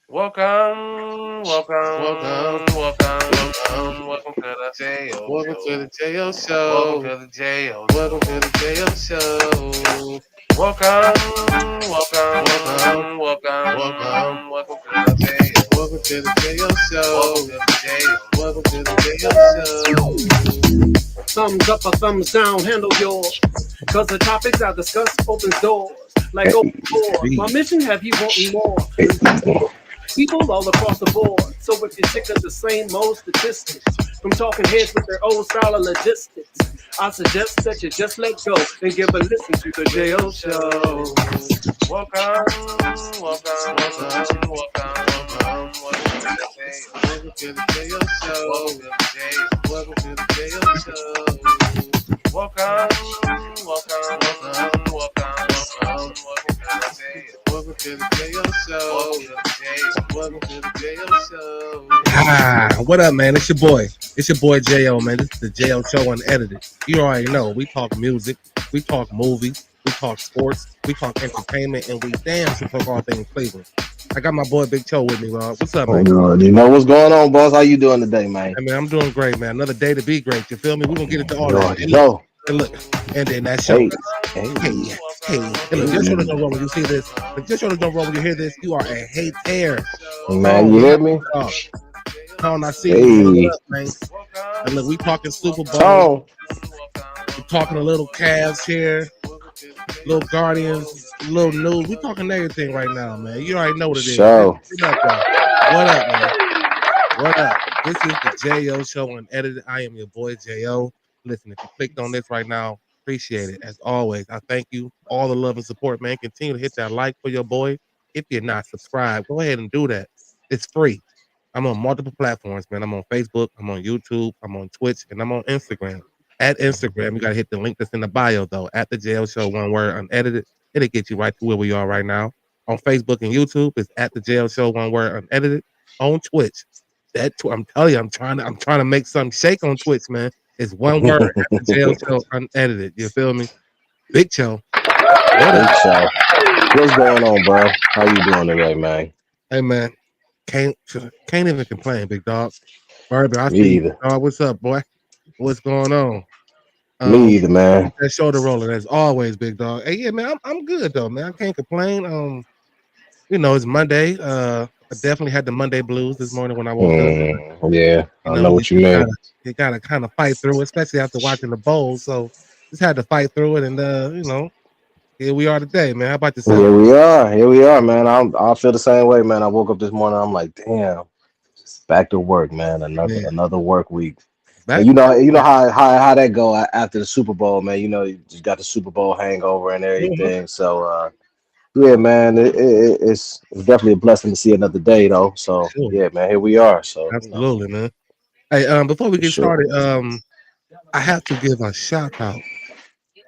Welcome to the J.O. Welcome to Show. the JO Welcome Show. to the J.O. Welcome to the Show. JO Show. Welcome, Welcome, welcome, welcome, welcome to the J.O. welcome to the JO Welcome Show. to the J.O. Welcome to the JO Show. Thumbs up or thumbs down, handle yours. Cause the topics I discuss opens doors. Like open doors. My mission have you wanting more. People all across the board. So if you're sick of the same old statistics, from talking heads with their old style of logistics, I suggest that you just let go and give a listen to the JO Show. Welcome, welcome, welcome to the J.O. Welcome to the JO Welcome Show. to the J.O. Welcome to the JO Show. Welcome, welcome to the J.O. Welcome to the JO Welcome Show. to the J.O. Welcome to the JO Show. What up, man? It's your boy. It's your boy Jo, man. This is the Jo Show Unedited. You already know. We talk music, we talk movies, we talk sports, we talk entertainment, and we damn sure talk all things Cleveland. I got my boy Big Cho with me, man. What's up, Oh, man? God. You know what's going on, boss? How you doing today, man? Hey, man, I'm doing great, man. Another day to be great. You feel me? We're gonna get into all You that. already And look, know. and look, and then that show. Hey, Hey, hey, hey, hey, look, just show the drum roll when you see this. Look, just show the drum roll when you hear this. You are a hater. man, Oh, you what hear up, me? dog? Tone, I see you, man. Hey, What up, man? And look, we talking Super Bowl. Tone. We talking a little Cavs here, little Guardians, little news. We talking everything right now, man. You already know what it is. Show. What up, dog? What up, man? What up? This is the Jo Show Unedited. I am your boy Jo. Listen, if you clicked on this right now, appreciate it. As always, I thank you. All the love and support, man. Continue to hit that like for your boy. If you're not subscribed, go ahead and do that. It's free. I'm on multiple platforms, man. I'm on Facebook, I'm on YouTube, I'm on Twitch, and I'm on Instagram. At Instagram, you gotta hit the link that's in the bio though. At the JL Show, one word, unedited. It'll get you right to where we are right now. On Facebook and YouTube, it's at the JL Show, one word, unedited. On Twitch, I'm telling you, I'm trying to make something shake on Twitch, man. It's one word at the JL Show, unedited. You feel me? Big Show. What Big up? show. What's going on, bro? How you doing today, man? Hey man, can't can't even complain, big dog. Barbie, I Me see you, either. dog. What's up, boy? What's going on? Me either, man. Keep that shoulder rolling as always, big dog. Hey, yeah, man, I'm good though, man. I can't complain. It's Monday. I definitely had the Monday blues this morning when I woke up. Yeah, You I know, know you, what you you mean. gotta you gotta kind of fight through, especially after watching the bowl. So just had to fight through it, and here we are today, man. How about yourself? Here we are. Here we are, man. I feel the same way, man. I woke up this morning. I'm like, damn, back to work, man. Another Man, another work week. And back, you know how that go after the Super Bowl, man. You know, you just got the Super Bowl hangover and Mhm. everything. So, yeah, man, it's definitely a blessing to see another day, though. So, Sure, yeah, man, here we are. So, absolutely, man. Hey, before we for get sure. started, I have to give a shout out.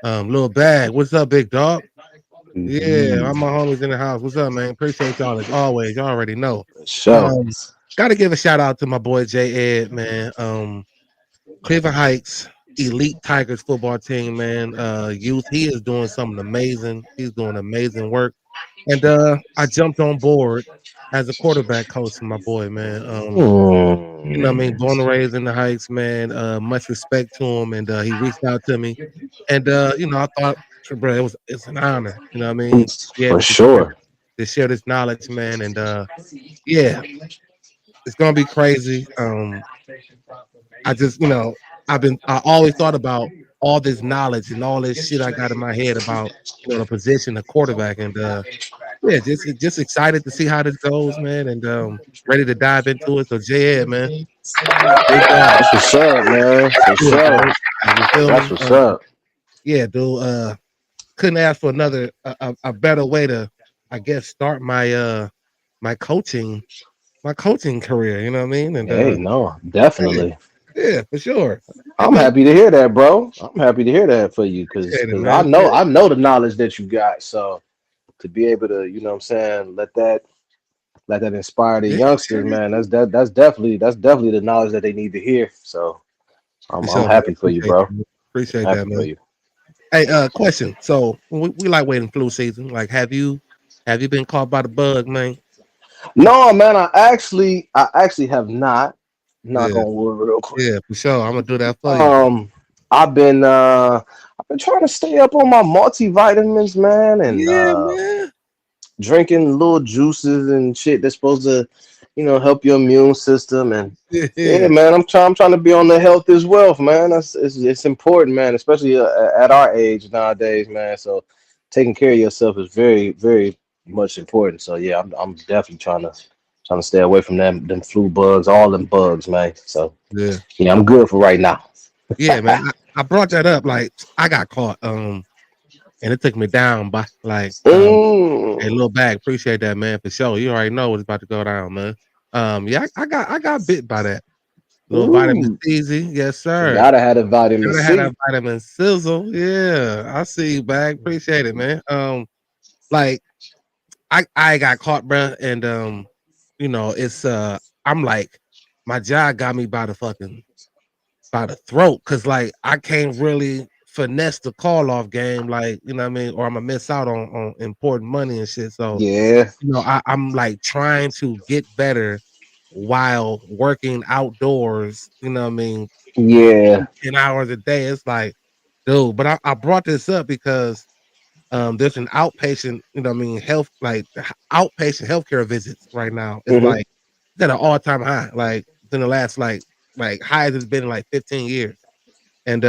Lil Bag, what's up, big dog? Yeah, all Mhm. my homies in the house. What's up, man? Appreciate y'all as always. Y'all already know. For sure. Um, Gotta give a shout out to my boy J Ed, man. Cleveland Heights Elite Tigers football team, man. Youth, he is doing something amazing. He's doing amazing work. And I jumped on board as a quarterback coach for my boy, man. I mean, Mm. born and raised in the Heights, man. Much respect to him, and he reached out to me, and I thought, bro, it's an honor. You know what I mean? Be For able sure. to share this knowledge, man, and yeah, it's gonna be crazy. I just, I always thought about all this knowledge and all this shit I got in my head about, the position of quarterback, and yeah, just excited to see how this goes, man, and ready to dive into it. So, J.Ed, man, big dog. That's what's up, man. For Do it, sure. bro. Like, you feel That's me? what's up. Yeah, dude. Couldn't ask for another a better way to, I guess, start my coaching career. You know what I mean? And Hey, no, yeah, definitely. yeah, for sure. Hey I'm man, happy to hear that, bro. I'm happy to hear that for you, cause, appreciate it, 'cause man. Yeah, I know the knowledge that you got. So to be able to, you know what I'm saying, let that inspire the yeah, youngsters, man. That's definitely the knowledge that they need to hear. So for I'm sure, man. happy for you, bro. Appreciate that, Happy for man. you. Hey, question. So we like waiting flu season. Like, have you been caught by the bug, man? No, man, I actually have not. Knock Yeah, on wood real quick. yeah, for sure. I'm gonna do that for you. Um, I've been trying to stay up on my multivitamins, man, and Yeah, man. drinking little juices and shit that's supposed to, help your immune system. And yeah, Yeah, man, I'm trying to be on the health is wealth, man. It's important, man, especially at our age nowadays, man. So taking care of yourself is very, very much important. So yeah, I'm definitely trying to stay away from them flu bugs, all them bugs, man. So yeah, yeah, I'm good for right now. yeah, man. I brought that up. Like, I got caught. And it took me down by like a Mm. little bag. Appreciate that, man, for sure. You already know what's about to go down, man. Yeah, I got bit by that. Little vitamin Ooh, easy, yes, sir. gotta have a vitamin Gotta have that C. vitamin sizzle. Yeah, I see you, bag. Appreciate it, man. Like I got caught, bruh, and it's I'm like, my jaw got me by the throat, cause like I can't really finesse the call off game, like you know what I mean, or I'm gonna miss out on important money and shit. So Yeah, I'm like trying to get better while working outdoors. You know what I mean, yeah. 10 hours a day. It's like, dude. But I brought this up because there's an outpatient, health like outpatient healthcare visits right now. It's Hmm. like it's at an all time high. Like in the last like highs it's been in like 15 years. And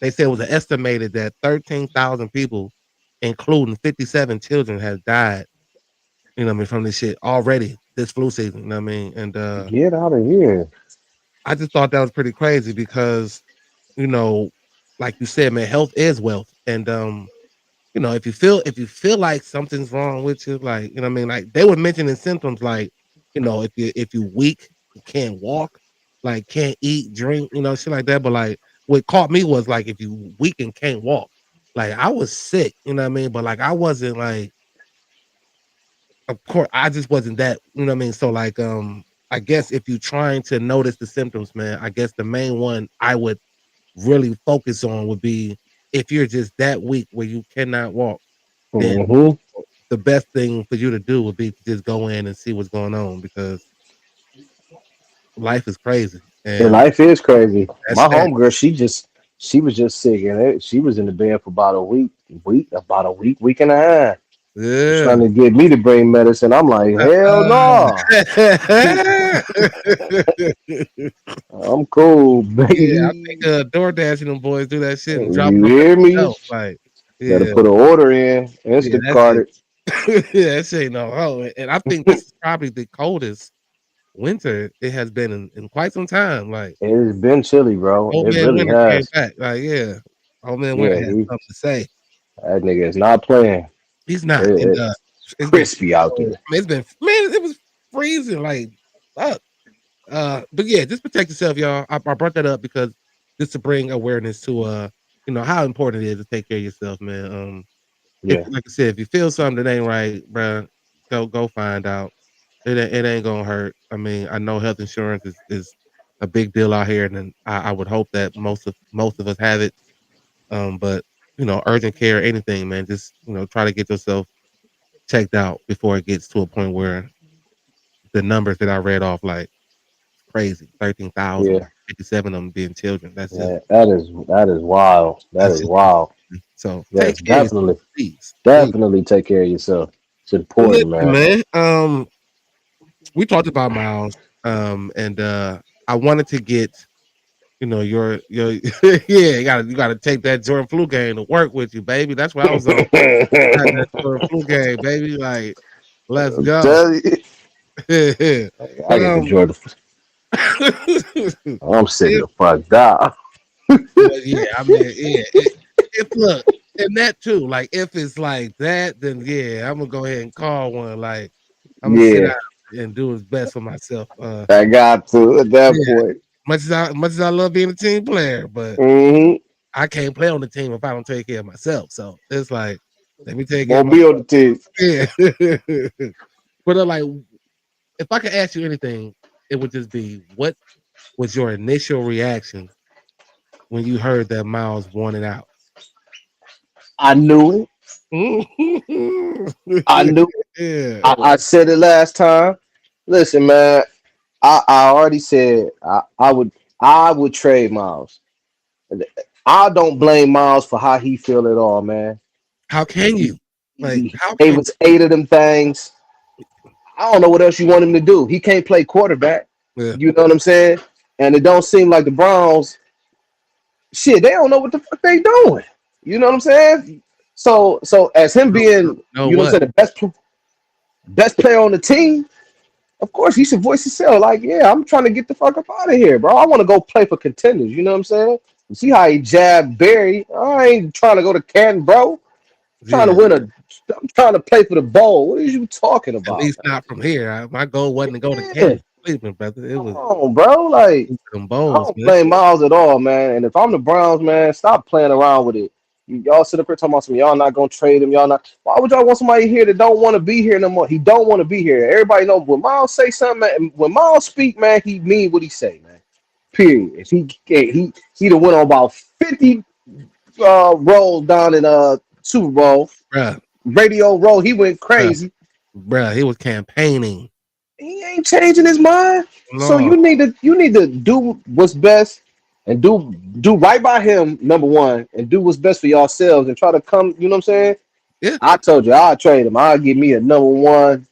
they said it was estimated that 13,000 people, including 57 children, has died. You know what I mean, from this shit already this flu season. You know what I mean, and Get out of here. I just thought that was pretty crazy because you know, like you said, man, health is wealth, and if you feel like something's wrong with you, like you know what I mean, like they were mentioning symptoms like, if you weak, you can't walk, like can't eat, drink, shit like that. But like what caught me was like if you weak and can't walk, like I was sick, you know what I mean? But like I wasn't like, of course, I just wasn't that, you know what I mean? So like I guess if you're trying to notice the symptoms, man, I guess the main one I would really focus on would be if you're just that weak where you cannot walk, then Hmm. the best thing for you to do would be to just go in and see what's going on because life is crazy And and life is crazy. that's My sad. homegirl, she was just sick, and she was in the bed for about a week and a half. Was Yeah. trying to get me to bring medicine. I'm like, hell no, I'm cool, Yeah, I think baby. DoorDash and them boys do that shit and drop it You off at hear the me? shelf. Like, Better yeah, put an order in, yeah, that's Instacart it. it. Yeah, that shit no. Oh, and I think this is probably the coldest winter it has been in quite some time. Like, It's been chilly, bro. old It man really Winter came has. back. Like, yeah, old man Winter Yeah, had something to say. that nigga is not playing. He's not, and It's it's been crispy out cold. there. I mean, it's been man, it was freezing like fuck. But yeah, just protect yourself, y'all. I brought that up because just to bring awareness to how important it is to take care of yourself, man. If Yeah. like I said, if you feel something that ain't right, bro, go find out. It ain't gonna hurt. I mean, I know health insurance is a big deal out here, and then I would hope that most of us have it. But urgent care, anything, man, just try to get yourself checked out before it gets to a point where the numbers that I read off like crazy, 13,000, Yeah. 57 of them being children. That's just Yeah, that is wild. That that's is just wild. so take Yes, care of yourself, definitely, please, please. definitely take care of yourself. It's Listen, important, man. man. We talked about Miles, and I wanted to get your yeah, you gotta take that Jordan flu game to work with you, baby. That's what I was on. Got that Jordan flu game, baby. Like, let's I'm go. telling you, I But get the Jordan. I'm sitting if the fuck down. well, yeah, I mean, yeah. If look, and that too, like if it's like that, then yeah, I'm gonna go ahead and call one. Like I'm gonna sit Yeah, out and do his best for myself. I got to at that Yeah, point. much as I love being a team player, but Mm-hmm. I can't play on the team if I don't take care of myself. So it's like, let me take care of Won't be on myself. the team. Yeah. But like, if I could ask you anything, it would just be, what was your initial reaction when you heard that Miles wanted out? I knew it. I knew. Yeah. I said it last time. Listen, man. I already said I would trade Miles. I don't blame Miles for how he feel at all, man. How can He, you? Like, how it can was 8 of them things. I don't know what else you want him to do. He can't play quarterback. you? Yeah. You know what I'm saying? And it don't seem like the Browns, shit, they don't know what the fuck they doing. You know what I'm saying? So as him being, No, you know what I'm what? saying, the best player on the team, of course he should voice himself. Like, yeah, I'm trying to get the fuck up out of here, bro. I want to go play for contenders. You know what I'm saying? You see how he jabbed Barry? I ain't trying to go to Canton, bro. Trying to Yeah. win a. I'm trying to play for the bowl. What are you talking At about, least not from here. My goal wasn't to go to man? Yeah, Canton, Cleveland, brother. It come was on, bro. Like, them I bowls, don't man. blame Miles at all, man. And if I'm the Browns, man, stop playing around with it. Y'all sit up here talking about some y'all not gonna trade him. Y'all not. Why would y'all want somebody here that don't want to be here no more? He don't want to be here. Everybody know when Miles say something, man, when Miles speak, man, he mean what he say, man. Period. If he'd have went on about 50 rolls down in Super Bowl Bruh, radio roll. He went bruh, crazy. bruh. He was campaigning. He ain't changing his mind. So No, you need to do what's best and do right by him, number one, and do what's best for yourselves and try to come, you know what I'm saying? yeah. I told you I'll trade him. I'll give me a number one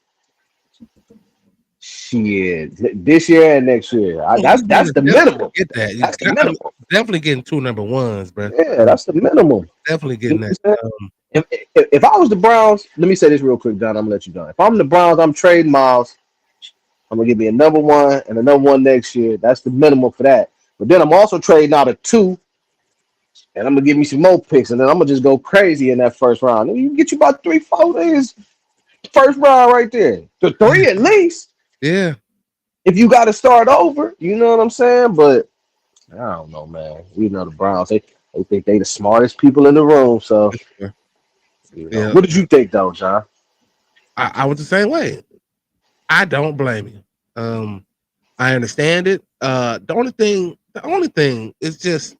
shit this year and next year. That's the minimum. Get that. That's the I mean, minimum. definitely getting 2 number 1s, bruh. Yeah, that's the minimum. Definitely You getting know that. what I'm saying? If I was the Browns, let me say this real quick, John. I'm gonna let you done. If I'm the Browns, I'm trading Miles. I'm gonna give me a number one and a number one next year. That's the minimum for that. But then I'm also trading out a 2, and I'm gonna give me some more picks, and then I'm gonna just go crazy in that first round. And you can get you about 3-4 niggas first round right there. The 3 at least. Yeah. If you got to start over, you know what I'm saying. But I don't know, man. You know the Browns. They think they the smartest people in the room. So Yeah. you know. Yeah. What did you think though, John? I was the same way. I don't blame you. I understand it. The only thing is just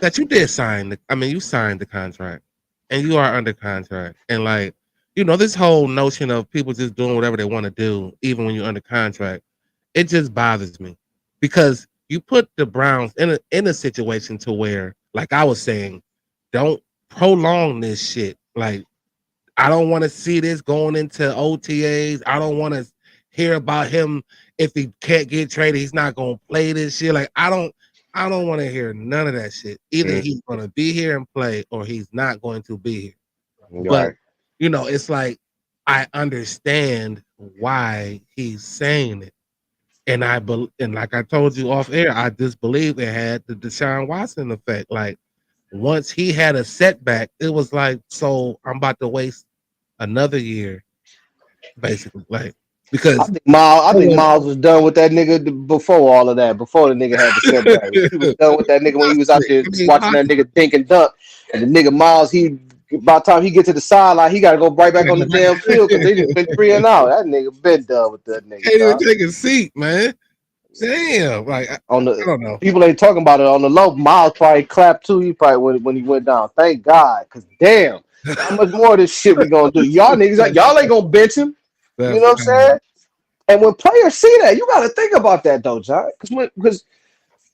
that you did sign you signed the contract and you are under contract. And like, this whole notion of people just doing whatever they want to do, even when you're under contract, it just bothers me because you put the Browns in a situation to where, like I was saying, don't prolong this shit. Like, I don't want to see this going into OTAs. I don't want to hear about him if he can't get traded. He's not gonna play this shit. Like, I don't want to hear none of that shit. Either he's gonna be here and play, or he's not going to be here. But Right. it's like I understand why he's saying it, and and like I told you off air, I just believe it had the Deshaun Watson effect. Like, once he had a setback, it was like, so I'm about to waste another year, basically. Like, because I think Miles was done with that nigga before all of that. Before the nigga had the setback, he was done with that nigga when he was out there watching that nigga dink and dunk. And the nigga Miles, by the time he get to the sideline, he got to go right back on the damn field because they just been 3 and out. That nigga been done with that nigga. can't even take a seat, man. Damn, like I On don't the know. people ain't talking about it on the low. Miles probably clapped too. He probably when he went down. Thank God, because damn, how much more of this shit we gonna do? Y'all niggas, y'all ain't gonna bench him. You know what I'm saying? And when players see that, you got to think about that though, John. Because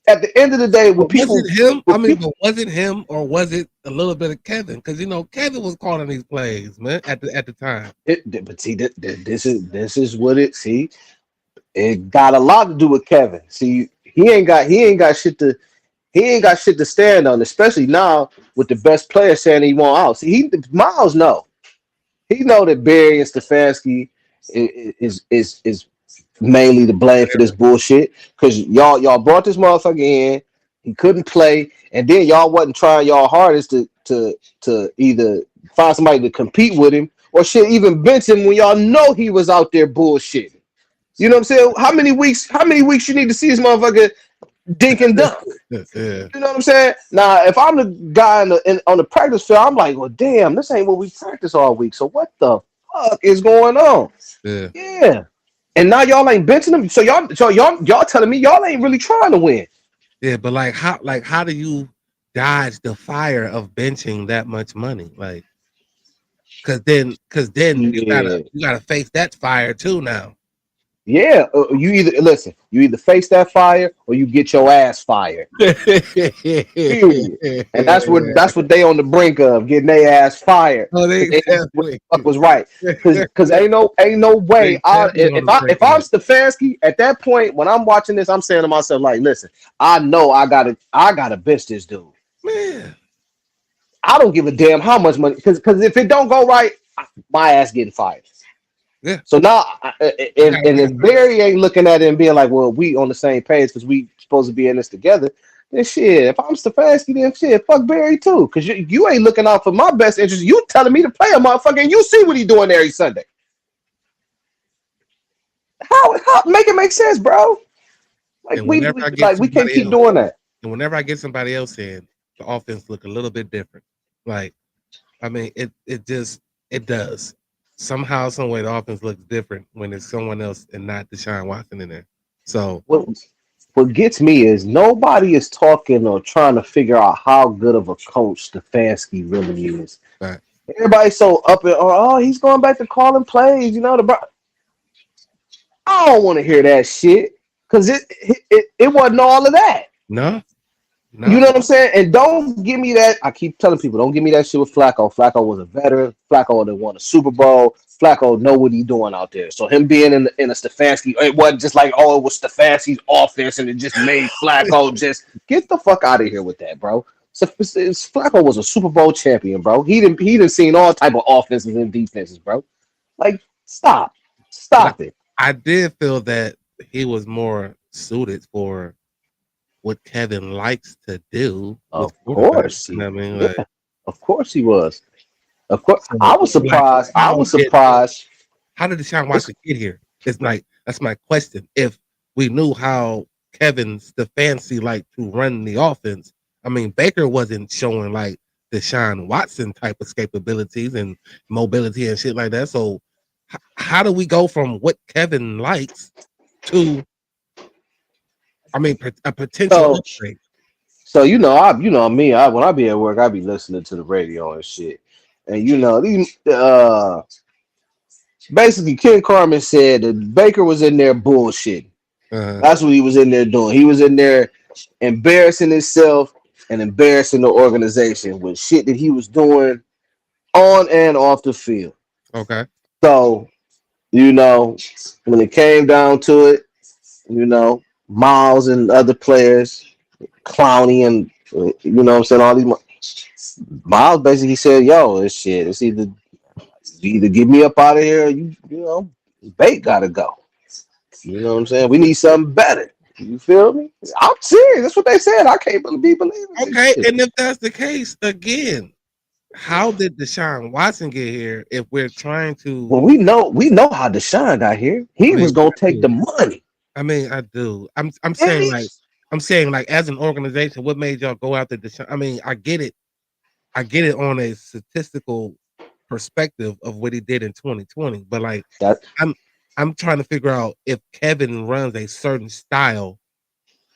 at the end of the day, when people, was it him? But was it him or was it a little bit of Kevin? Because Kevin was calling these plays, man, at the time. but see, this is what it. See, it got a lot to do with Kevin. See, he ain't got shit to stand on, especially now with the best player saying he want out. See, Miles know. He know that Barry and Stefanski is mainly to blame for this bullshit because y'all brought this motherfucker in. He couldn't play, and then y'all wasn't trying y'all hardest to either find somebody to compete with him or shit, even bench him when y'all know he was out there bullshitting. You know what I'm saying? How many weeks you need to see this motherfucker dink and dunk? Yeah. You know what I'm saying? Now, if I'm the guy on the practice field, I'm like, well, damn, this ain't what we practice all week. So what the fuck is going on? Yeah. And now y'all ain't benching him. So y'all telling me y'all ain't really trying to win. Yeah, but how do you dodge the fire of benching that much money? Like, because then you gotta face that fire too now. Yeah, you either face that fire or you get your ass fired. Period. And that's what they on the brink of, getting their ass fired. Oh, they They knew what the definitely, fuck was right. they Cause ain't no way. definitely on the If brink I'm of Stefanski at that point when I'm watching this, I'm saying to myself like, listen, I know I gotta bench this dude. man. I don't give a damn how much money, because if it don't go right, my ass getting fired. Yeah. So now, if Barry ain't looking at it and being like, well, we on the same page because we supposed to be in this together, then shit, if I'm Stefanski, then shit, fuck Barry too. Because you ain't looking out for my best interest. You telling me to play a motherfucker and you see what he doing every Sunday. How make it make sense, bro? Like we can't keep doing that. And whenever I get somebody else in, the offense look a little bit different. Like, I mean, it does. Somehow, some way, the offense looks different when it's someone else and not Deshaun Watson in there. So what gets me is nobody is talking or trying to figure out how good of a coach Stefanski really is. right. Everybody's so up and he's going back to calling plays. I don't want to hear that shit because it wasn't all of that. No. You know what I'm saying? And don't give me that. I keep telling people, don't give me that shit with Flacco. Flacco was a veteran. Flacco that won a Super Bowl. Flacco know what he's doing out there. So him being in a Stefanski, it wasn't just like, it was Stefanski's offense and it just made Flacco just get the fuck out of here with that, bro. So Flacco was a Super Bowl champion, bro. He didn't seen all type of offenses and defenses, bro. Like, stop it. I did feel that he was more suited for what Kevin likes to do. Of course. You know what I mean? Like, of course he was. Of course. I was surprised. How did Deshaun Watson get here? It's like, that's my question. If we knew how Kevin Stefanski liked to run the offense, I mean, Baker wasn't showing like Deshaun Watson type of capabilities and mobility and shit like that. So how do we go from what Kevin likes to, I mean, a potential upgrade? So me, when I be at work, I be listening to the radio and shit. And these basically Ken Carmen said that Baker was in there bullshitting. That's what he was in there doing. He was in there embarrassing himself and embarrassing the organization with shit that he was doing on and off the field. Okay. So, when it came down to it, Miles and other players, Clowney and I'm saying, all these Miles basically said, yo, this shit, it's either get me up out of here or Bate gotta go. You know what I'm saying? We need something better. You feel me? I'm serious. That's what they said. I can't believe it. Okay, and if that's the case, again, how did Deshaun Watson get here if we're trying to? Well, we know how Deshaun got here. He was gonna take the money. I mean, I do. I'm saying like as an organization, what made y'all go after Deshaun? I mean, I get it on a statistical perspective of what he did in 2020, but like I'm trying to figure out if Kevin runs a certain style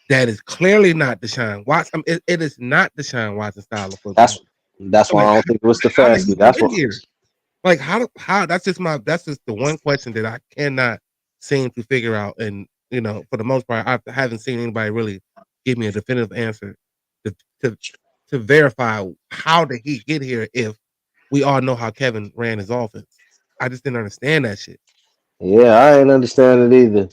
that is clearly not Deshaun Watson. I mean, it is not Deshaun Watson's style of football. That's why I don't think it was Stefanski. That's what. Like how that's just the one question that I cannot seem to figure out. And for the most part, I haven't seen anybody really give me a definitive answer to verify how did he get here if we all know how Kevin ran his offense. I just didn't understand that shit. Yeah, I ain't understand it either.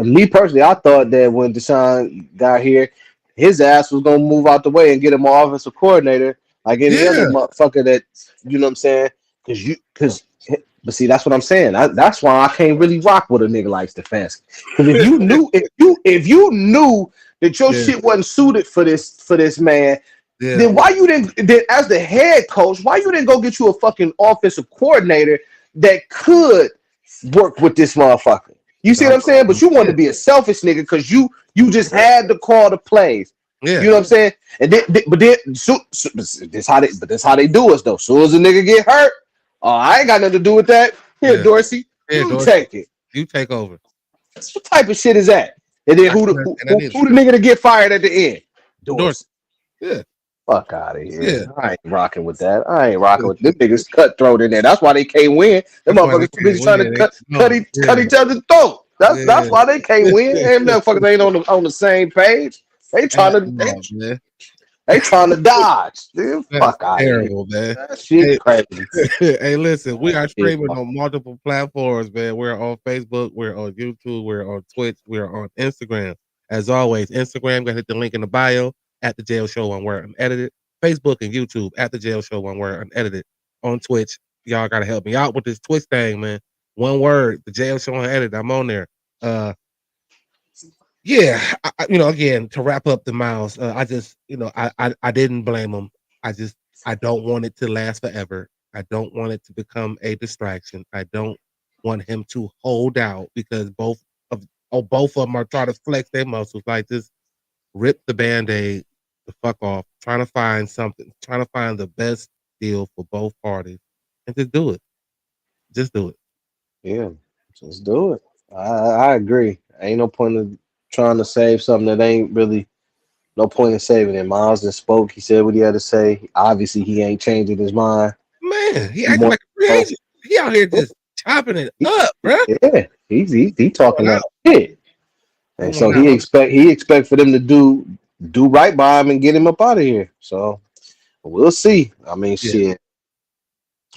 Me personally, I thought that when Deshaun got here, his ass was gonna move out the way and get him an offensive coordinator like any other motherfucker that what I'm saying. But see, that's what I'm saying. That's why I can't really rock with a nigga like Stefanski. Because if you knew that your shit wasn't suited for this man, then why you didn't? Then as the head coach, why you didn't go get you a fucking offensive coordinator that could work with this motherfucker? You see what I'm saying? But you wanted to be a selfish nigga because you just had to call the plays. Yeah. You know what I'm saying? And this how they do us though. Soon as a nigga get hurt, I ain't got nothing to do with that. Here, Dorsey, take it. You take over. What type of shit is that? And then who the nigga to get fired at the end? Dorsey. Yeah. Fuck out of here. Yeah. I ain't rocking with that. I ain't rocking with them niggas cutthroat in there. That's why they can't win. Them motherfuckers too busy trying to cut each other's throat. That's why they can't win. And motherfuckers ain't on the same page. They trying to they trying to dodge. Dude, fuck out of here. Terrible, man. That shit crazy. Hey, listen, we are streaming on multiple platforms, man. We're on Facebook, we're on YouTube, we're on Twitch, we're on Instagram. As always, Instagram, go hit the link in the bio at the Jail Show, one word unedited. Facebook and YouTube at the Jail Show, one word unedited. On Twitch, y'all gotta help me out with this Twitch thing, man. One word, the Jail Show unedited. I'm on there. Yeah, again, to wrap up the Miles, I just, I didn't blame him. I don't want it to last forever. I don't want it to become a distraction. I don't want him to hold out because both of them are trying to flex their muscles. Like, just rip the Band-Aid the fuck off, trying to find something, trying to find the best deal for both parties, and just do it. Just do it. Yeah, just do it. I agree. Ain't no point in trying to save something that ain't really no point in saving it. Miles just spoke. He said what he had to say. Obviously, he ain't changing his mind. Man, he acting like a free agent. He out here just chopping it up, bro. Yeah, he talking that shit. And so he expect for them to do right by him and get him up out of here. So we'll see. I mean, shit.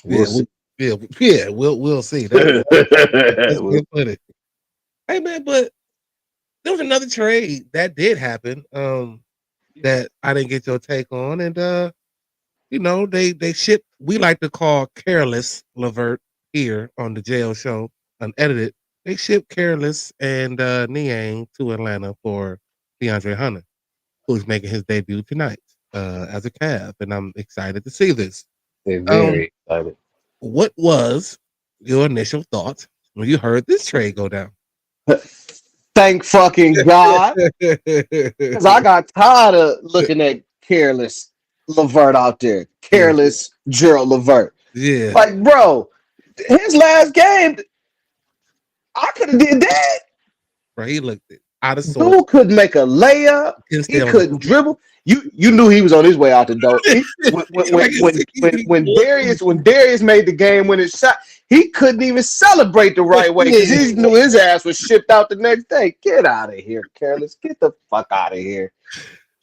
We'll see. We'll see. That's good funny. Hey man, but there was another trade that did happen that I didn't get your take on, and they shipped, we like to call Careless LeVert here on the Jail Show unedited. They shipped Careless and Niang to Atlanta for DeAndre Hunter, who's making his debut tonight as a Cav, and I'm excited to see this. They're very excited. What was your initial thoughts when you heard this trade go down? Thank fucking God. Because I got tired of looking at Careless LeVert out there. Careless Gerald LeVert. Yeah. Like, bro, his last game, I could have did that. Bro, he looked out of sorts. Dude couldn't make a layup. He couldn't dribble. You knew he was on his way out the door. When Darius made the game winning shot, he couldn't even celebrate the right way because he knew his ass was shipped out the next day. Get out of here, Careless. Get the fuck out of here.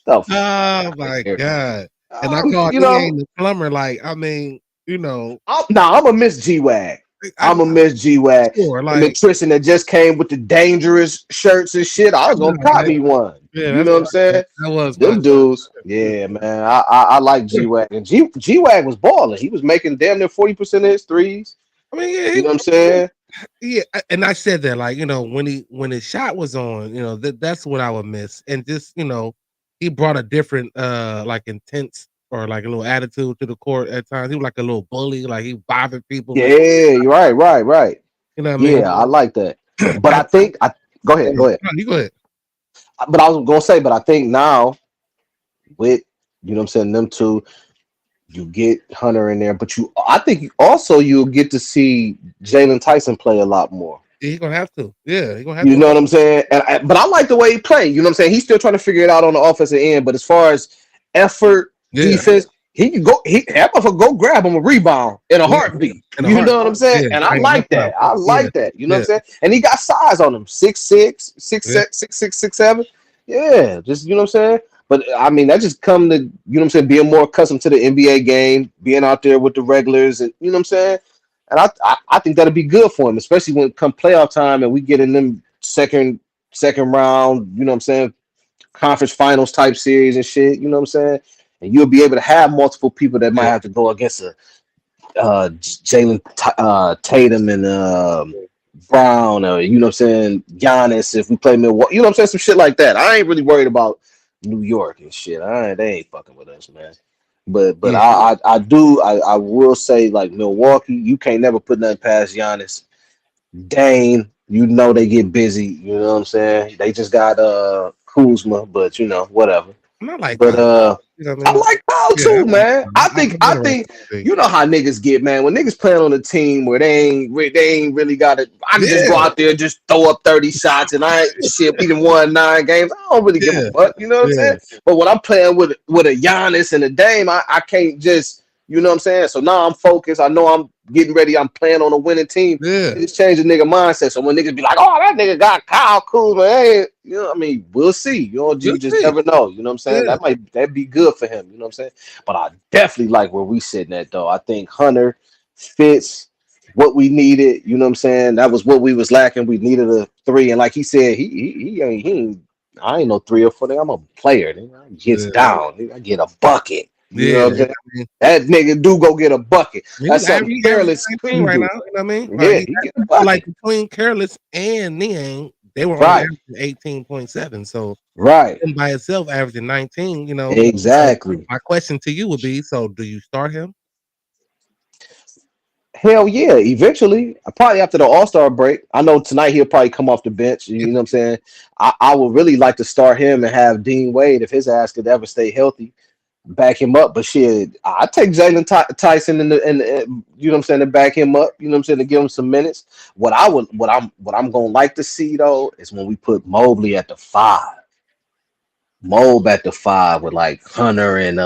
Oh my God. And I called the plumber. Like, I mean, I'm gonna miss G-Wag. I'm gonna miss G-Wag. Sure, like, and the Tristan that just came with the dangerous shirts and shit. I was gonna copy one. Yeah, you know what I'm saying? That was them dudes. Yeah, man. I like G-Wag. And G-Wag was balling. He was making damn near 40% of his threes. I mean, yeah, you know what I'm saying? Yeah, and I said that, like, when his shot was on, that's what I would miss. And just, he brought a different like intense or like a little attitude to the court at times. He was like a little bully, like he bothered people. Yeah, you're right. You know what I mean? Yeah, I like that. But I think go ahead. You go ahead. But I was gonna say, but I think now with them two, you get Hunter in there, but I think you'll get to see Jalen Tyson play a lot more. Yeah, he's gonna have to. Yeah, he's gonna have to. You know what I'm saying? But I like the way he played. You know what I'm saying? He's still trying to figure it out on the offensive end. But as far as effort, defense, he can go. That motherfucker go grab him a rebound in a heartbeat. You know what I'm saying? Yeah, and I like that. I like that. You know what I'm saying? And he got size on him: 6'6", 6'6", 6'7". Yeah, just you know what I'm saying. But I mean, that just come to being more accustomed to the NBA game, being out there with the regulars, and you know what I'm saying. And I think that'll be good for him, especially when it come playoff time and we get in them second round, you know what I'm saying, conference finals type series and shit, you know what I'm saying? And you'll be able to have multiple people that might have to go against a Jalen Tatum and Brown, or you know what I'm saying, Giannis if we play Milwaukee, you know what I'm saying, some shit like that. I ain't really worried about New York and shit. They ain't fucking with us, man. But I will say, like, Milwaukee, you can't never put nothing past Giannis. Dame, they get busy. You know what I'm saying? They just got Kuzma, but whatever. I like, but I like Kyle too, man. I think you know how niggas get, man. When niggas playing on a team where they ain't really got it. I can just go out there and just throw up 30 shots, and we done won 9 games. I don't really give a fuck. You know what I'm saying? But when I'm playing with a Giannis and a Dame, I can't just You know what I'm saying? So now I'm focused. I know I'm getting ready. I'm playing on a winning team. Yeah. It's changed the nigga mindset. So when niggas be like, "Oh, that nigga got Kyle Kuzma," hey, you know, I mean, we'll see. You know, you We'll just see. never know. You know what I'm saying? Yeah. That'd be good for him. You know what I'm saying? But I definitely like where we sitting at though. I think Hunter fits what we needed. You know what I'm saying? That was what we was lacking. We needed a 3, and like he said, he ain't. I ain't no 3 or 4. I'm a player. Nigga. I gets Yeah. down. Nigga. I get a bucket. You know Yeah. what I'm saying? That nigga do go get a bucket. That's something He's Careless averaging 19 couldn't right do. now. You know what I mean? Yeah, Like, he get a bucket. like between Careless and Niang, they were Right. only averaging 18.7. So Right. him by itself averaging 19, you know. Exactly. So my question to you would be: so do you start him? Hell yeah, eventually. Probably after the All-Star break. I know tonight he'll probably come off the bench. You know what I'm saying? I would really like to start him and have Dean Wade, if his ass could ever stay healthy, back him up. But shit, I take Jalen Tyson in the you know what I'm saying, to back him up, you know what I'm saying, to give him some minutes. What I'm gonna like to see though is when we put Mobley at the 5. Mob at the 5 with like Hunter and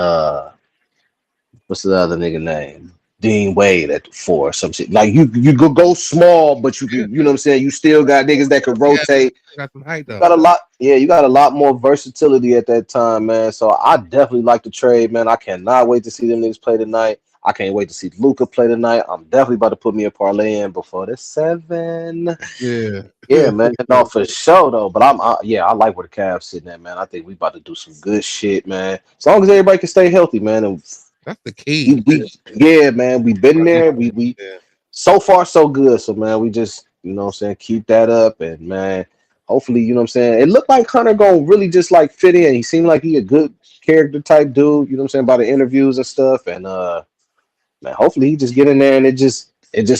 what's the other nigga name? Dean Wade at the 4 or some shit. Like you go small, but you can, you know what I'm saying, you still got niggas that can rotate. Got some height though. Got a lot, yeah, you got a lot more versatility at that time, man. So I definitely like the trade, man. I cannot wait to see them niggas play tonight. I can't wait to see Luka play tonight. I'm definitely about to put me a parlay in before the 7. Yeah. Yeah, man. No, for sure though. But I like where the Cavs sitting at, man. I think we about to do some good shit, man. As long as everybody can stay healthy, man. And that's the key. Yeah, man. We've been there. We Yeah. So far so good. So man, we just, you know what I'm saying, keep that up, and man, hopefully, you know what I'm saying. It looked like Hunter gonna really just like fit in. He seemed like he a good character type dude, you know what I'm saying, by the interviews and stuff. And man, hopefully he just get in there and it just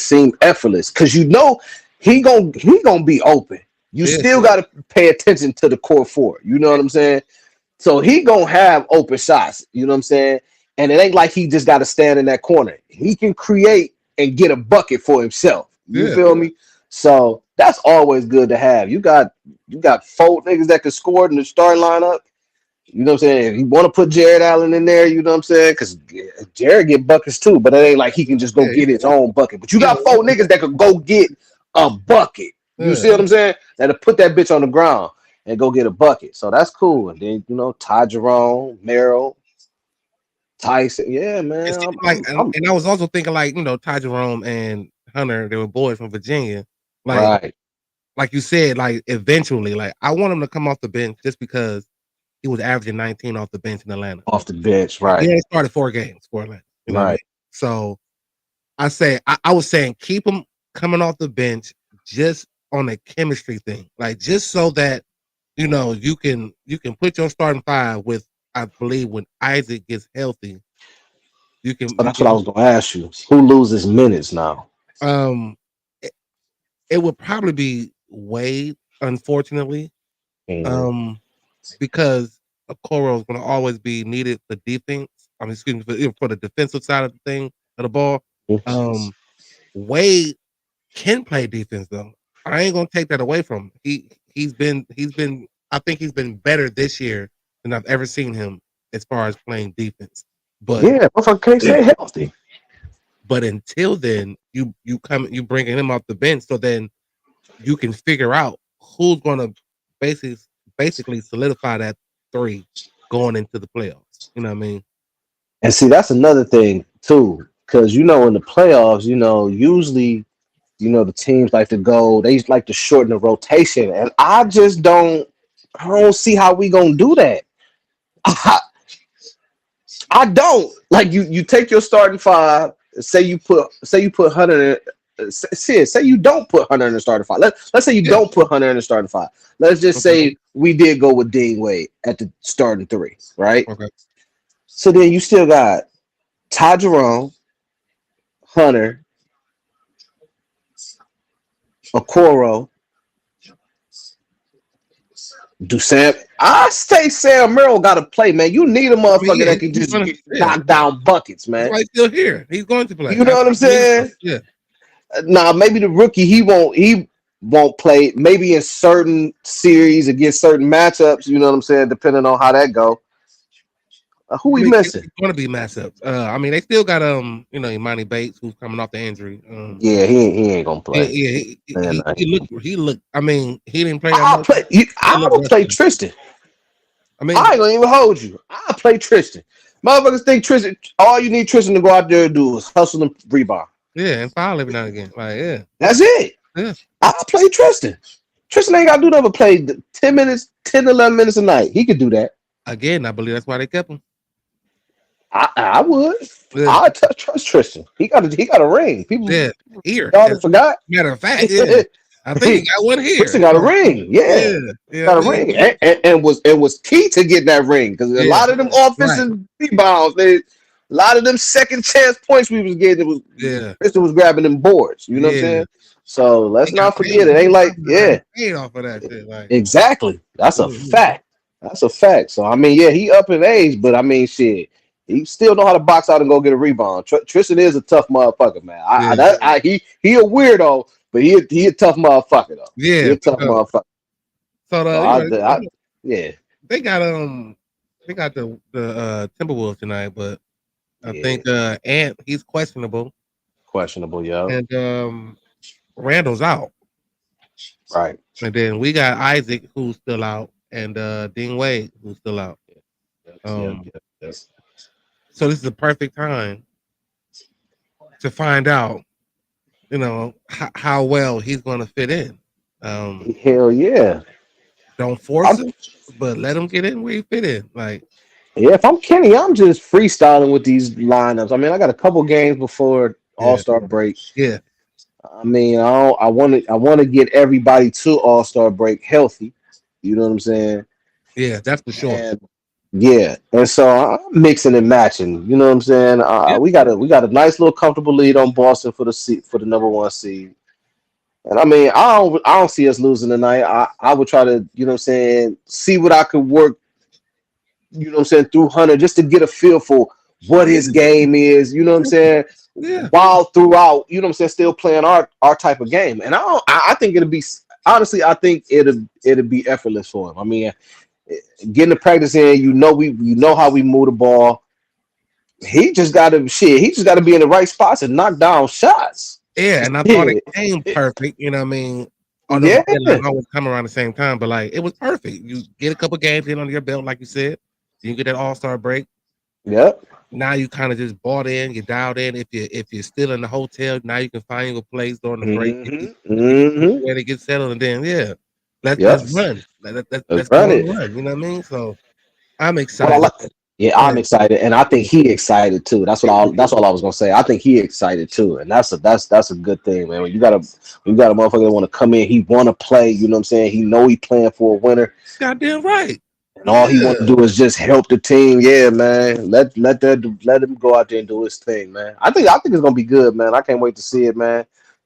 seemed effortless. Cause you know he gonna be open. You still gotta pay attention to the core 4. You know what I'm saying? So he gonna have open shots, you know what I'm saying? And it ain't like he just gotta stand in that corner. He can create and get a bucket for himself. You feel me? So that's always good to have. You got 4 niggas that can score in the starting lineup. You know what I'm saying? You want to put Jared Allen in there, you know what I'm saying? Because Jared get buckets too, but it ain't like he can just go get his own bucket. But you got 4 niggas that could go get a bucket. You see what I'm saying? That'll put that bitch on the ground and go get a bucket. So that's cool. And then, you know, Ty Jerome, Merrill, Tyson. Yeah, man. And I was also thinking, like, you know, Ty Jerome and Hunter, they were boys from Virginia. Like, like you said, like eventually, like I want him to come off the bench just because he was averaging 19 off the bench in Atlanta. Off the bench, right? He only started 4 games for Atlanta. You know what I mean? So I was saying keep him coming off the bench just on a chemistry thing, like just so that you know you can put your starting 5 with, I believe, when Isaac gets healthy, you can. Oh, that's what I was gonna ask you. Who loses minutes now? It would probably be Wade, unfortunately, because Okoro is going to always be needed for defense. I mean, excuse me, for the defensive side of the thing of the ball. Wade can play defense though. I ain't gonna take that away from him. He's been. I think he's been better this year than I've ever seen him as far as playing defense. But yeah, motherfucker can't stay healthy. But until then, you bringing him off the bench, so then you can figure out who's going to basically solidify that 3 going into the playoffs. You know what I mean? And see, that's another thing too, because you know in the playoffs, you know, usually, you know, the teams like to go, they like to shorten the rotation, and I don't see how we gonna do that. I don't like you take your starting 5. Say you put Hunter. Say you don't put Hunter in the starting 5. Let's say you don't put Hunter in the starting 5. Let's just say we did go with Dean Wade at the starting 3, right? Okay. So then you still got Ty Jerome, Hunter, Okoro. Do Sam? I say Sam Merrill got to play, man. You need a motherfucker that can just knock down buckets, man. He's still here. He's going to play. You know what I'm saying? Yeah. Nah, maybe the rookie he won't play. Maybe in certain series against certain matchups. You know what I'm saying? Depending on how that go. Who we missing? It's gonna be matchups. I mean, they still got Imani Bates, who's coming off the injury. Yeah, he ain't gonna play. He looked. I mean, he didn't play. I would play Tristan. I mean, I ain't gonna even hold you. I'll play Tristan. Motherfuckers think Tristan. All you need Tristan to go out there and do is hustle and rebound. Yeah, and foul every now and again. Like, yeah, that's it. Yeah, I'll play Tristan. Tristan ain't gotta do nothing but play 10 minutes, 10, 11 minutes a night. He could do that. Again, I believe that's why they kept him. I would. Yeah. I trust Tristan. He got a ring. People here. Y'all forgot. Matter of fact, yeah. I think he got one here. Tristan got a ring. Yeah. Got a ring. And was key to getting that ring because a lot of them offensive rebounds, a lot of them second chance points we was getting, Tristan was grabbing them boards. You know what I'm saying? So let's not forget it. Ain't like paid off of that shit. Like, exactly. That's a fact. That's a fact. So I mean, he up in age, but I mean, shit, he still know how to box out and go get a rebound. Tristan is a tough motherfucker, man. He a weirdo, but he a tough motherfucker though. Yeah, he a tough motherfucker. So they got the Timberwolves tonight, but I think Ant, he's questionable. Yeah. And Randall's out. Right. And then we got Isaac, who's still out, and Dean Wade, who's still out. So this is the perfect time to find out, how well he's going to fit in. Hell yeah! Don't force him, but let him get in where he fit in. Like, yeah, if I'm Kenny, I'm just freestyling with these lineups. I mean, I got a couple games before All-Star break. Yeah. I mean, I want to get everybody to All-Star break healthy. You know what I'm saying? Yeah, that's for sure. And so I'm mixing and matching. You know what I'm saying? We got a nice little comfortable lead on Boston for the number 1 seed. And I mean, I don't see us losing tonight. I would try to, you know what I'm saying, see what I could work, you know what I'm saying, through Hunter just to get a feel for what his game is. You know what I'm saying? Yeah. While throughout, you know what I'm saying, still playing our type of game. And I think it'll be, honestly, I think it'll be effortless for him. I mean, getting the practice in, you know how we move the ball. He just got to be in the right spots and knock down shots. Yeah, and I thought it came perfect. You know what I mean? Although I always come around the same time, but like it was perfect. You get a couple games in under your belt, like you said. You get that All-Star break. Yep. Now you kind of just bought in, you dialed in. If you're still in the hotel, now you can find your place during the break. Where they get settled, and then let's run. Let's run it. You know what I mean? So I'm excited. I'm excited, and I think he excited too. That's all I was gonna say. I think he excited too, and that's a good thing, man. When you got a motherfucker that want to come in, he want to play. You know what I'm saying? He know he playing for a winner. Goddamn right. And all he want to do is just help the team. Yeah, man. Let him go out there and do his thing, man. I think it's gonna be good, man. I can't wait to see it, man.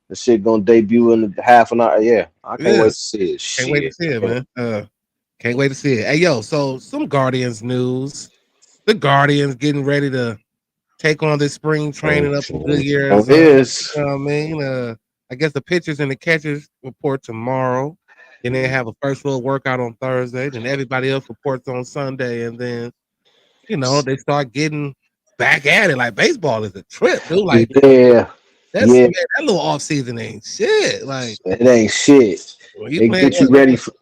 The shit gonna debut in half an hour. Yeah, I can't wait to see it. Can't wait to see it, man. Can't wait to see it. Hey, yo, so some Guardians news. The Guardians getting ready to take on this spring training up in Goodyear. You know what I mean? I guess the pitchers and the catchers report tomorrow. And they have a first little workout on Thursday. Then everybody else reports on Sunday. And then, they start getting back at it. Like baseball is a trip, dude. Like, man, that little off season ain't shit. Like, it ain't shit. They get you ready for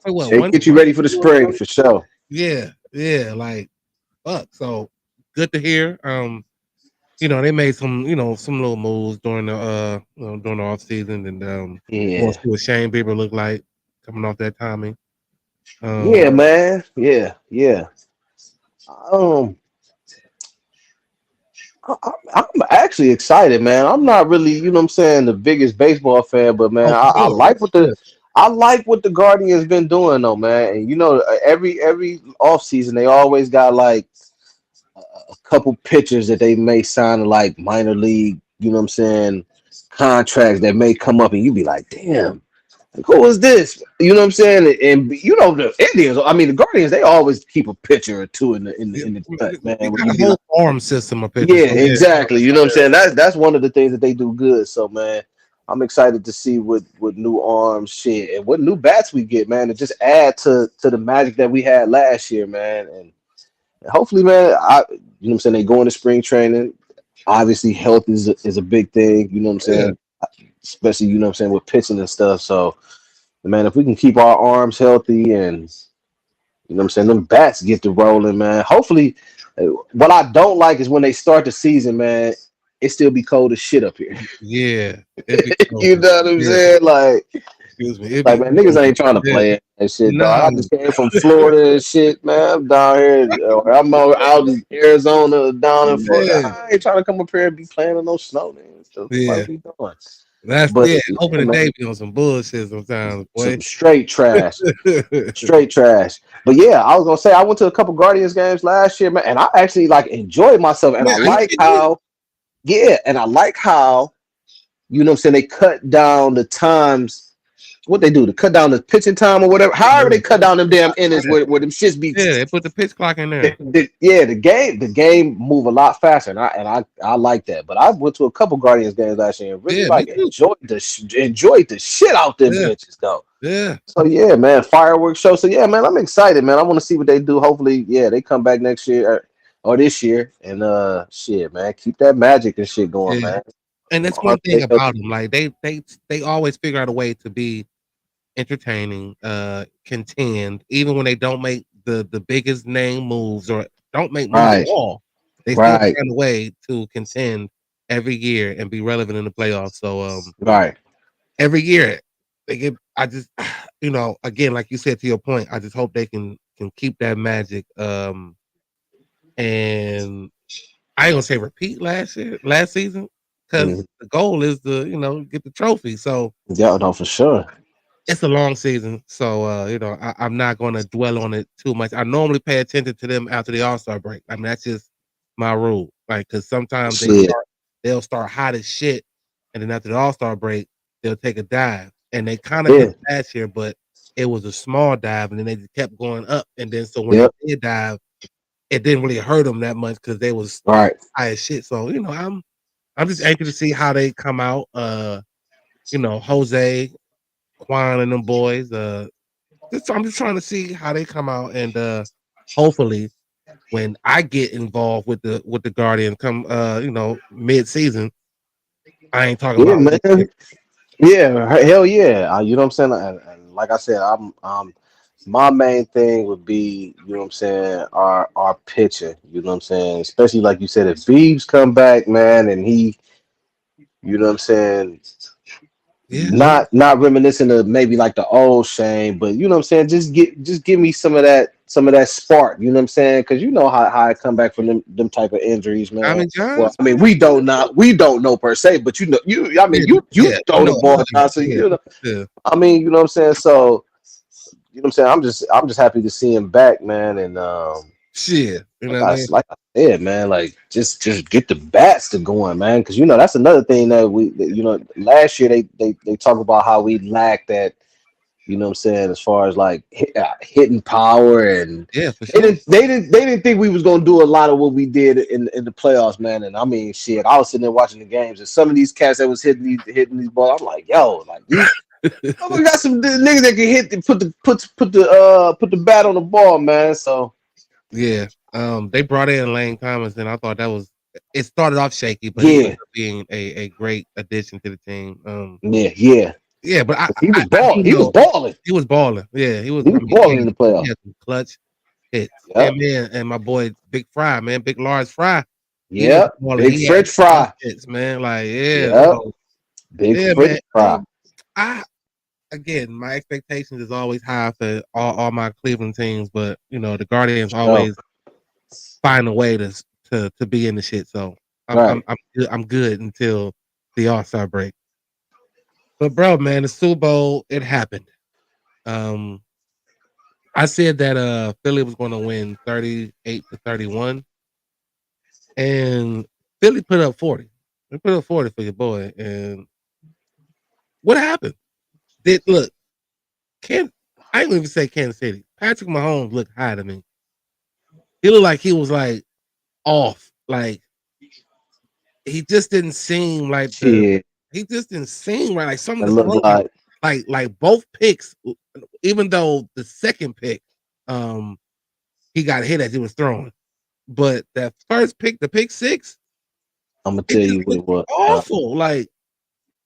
the spring for sure. Yeah. Like, fuck. So good to hear. They made some little moves during the during the off season, and we'll see what Shane Bieber look like coming off that timing. Man. Yeah. I'm actually excited, man. I'm not really, the biggest baseball fan, but man, I like what the Guardians been doing though, man. And every offseason they always got like a couple pitchers that they may sign to like minor league, contracts that may come up, and you be like, damn. Who is this? You know what I'm saying? And the Indians, I mean the Guardians, they always keep a pitcher or two in the cut, man. Got a whole farm system of pitchers. Yeah, exactly. You know what I'm saying? That's one of the things that they do good. So man, I'm excited to see what new arms shit and what new bats we get, man, to just add to the magic that we had last year, man. And hopefully, man, you know what I'm saying, they go into spring training. Obviously, health is a big thing, you know what I'm saying? Especially, you know what I'm saying, with pitching and stuff. So, man, if we can keep our arms healthy and you know what I'm saying, them bats get to rolling, man. Hopefully, what I don't like is when they start the season, man, it still be cold as shit up here. Yeah, it'd be You cold. know what I'm Yeah, saying? excuse me. It'd Like be man, niggas cold. ain't trying to Yeah. play that shit, dog. I No. just came from Florida and shit, man. I'm down here, I'm out in Arizona, down in Florida. Yeah. I ain't trying to come up here and be playing in no snow, man. What the fuck Yeah. we doing? That's But yeah, opening man, day be on some bullshit sometimes, boy. some straight trash. Straight trash. But yeah, I was gonna say I went to a couple Guardians games last year, man, and I actually like enjoyed myself. And Man, I are you like kidding me? how, yeah, and I like how, you know what I'm saying, they cut down the times. What they do to cut down the pitching time or whatever. However, they cut down them damn innings where them shits be. Yeah, they put the pitch clock in there. Yeah, the game move a lot faster, and I like that. But I went to a couple Guardians games last year and really Yeah, me like too. enjoyed the shit out them Yeah, bitches though. yeah. So yeah, man, fireworks show. So yeah, man, I'm excited, man. I want to see what they do. Hopefully, yeah, they come back next year or this year, and shit, man, keep that magic and shit going, Yeah. man. And that's one thing about them. Like they always figure out a way to be entertaining, contend, even when they don't make the biggest name moves or don't make moves Right, at all. They still right, find a way to contend every year and be relevant in the playoffs. So right. every year they get I just again, like you said to your point, I just hope they can keep that magic. And I ain't gonna say repeat last season, because Mhm. the goal is to, get the trophy. So Yeah, no, for sure. it's a long season. So I'm not gonna dwell on it too much. I normally pay attention to them after the All-Star break. I mean, that's just my rule. Like, cause sometimes Shit. they'll start hot as shit, and then after the All-Star break, they'll take a dive. And they kind of Yeah. did last year, but it was a small dive, and then they just kept going up. And then so when Yep. they did dive, it didn't really hurt them that much because they was Right. high as shit. So I'm just anxious to see how they come out. Jose, Quan, and them boys. I'm just trying to see how they come out, and hopefully, when I get involved with the Guardian come mid season, I ain't talking Yeah, about man. Yeah, hell yeah. You know what I'm saying? And like I said, my main thing would be, you know what I'm saying, our pitching. You know what I'm saying? Especially like you said, if Beebs come back, man, and he, you know what I'm saying, yeah, not reminiscent of maybe like the old Shane, but you know what I'm saying, just give me some of that spark, you know what I'm saying? Because you know how I come back from them type of injuries, I man. mean Well, Johns. I mean, we don't know per se, but you know, I mean, you Yeah, I throw the know, ball down, so yeah, you know, yeah, I mean, you know what I'm saying? So, you know what I'm saying? I'm just happy to see him back, man. And shit. You know what I mean? like I said, man, like just get the bats to going, man. Because you know that's another thing that last year they talk about how we lacked that. You know what I'm saying? As far as like hitting power, and Yeah, for they sure. didn't think we was gonna do a lot of what we did in the playoffs, man. And I mean, shit, I was sitting there watching the games, and some of these cats that was hitting these balls, I'm like, yo, like these. Oh, we got some niggas that can put the bat on the ball, man. So Yeah. They brought in Lane Thomas, and I thought it started off shaky, but it ended yeah, up being a great addition to the team. yeah. Yeah, but He was I do balling. He was know balling. he was balling. Yeah, he was. He I was mean, balling in the he playoffs. had some clutch hits. Yep. And my boy Big Fry, man, Big Lars Fry, he was Yep. balling. Big He had French clutch fry. hits, man. Like, yeah, Yep. so Big yeah, French man. fry. I again, my expectations is always high for all my Cleveland teams, but the Guardians No. always find a way to be in the shit. So Right. I'm good until the All-Star break. But bro, man, the Super Bowl, it happened. Um, I said that Philly was going to win 38-31, and Philly put up 40. They put up 40 for your boy. And what happened? Look, I ain't even say Kansas City. Patrick Mahomes looked high to me. He looked like he was like off. Like he just didn't seem like Shit. he just didn't seem right. Like some It of the looked throws, like like both picks, even though the second pick, he got hit as he was throwing. But that first pick, the pick six, I'm gonna tell it you just what it was. looked awful. Like,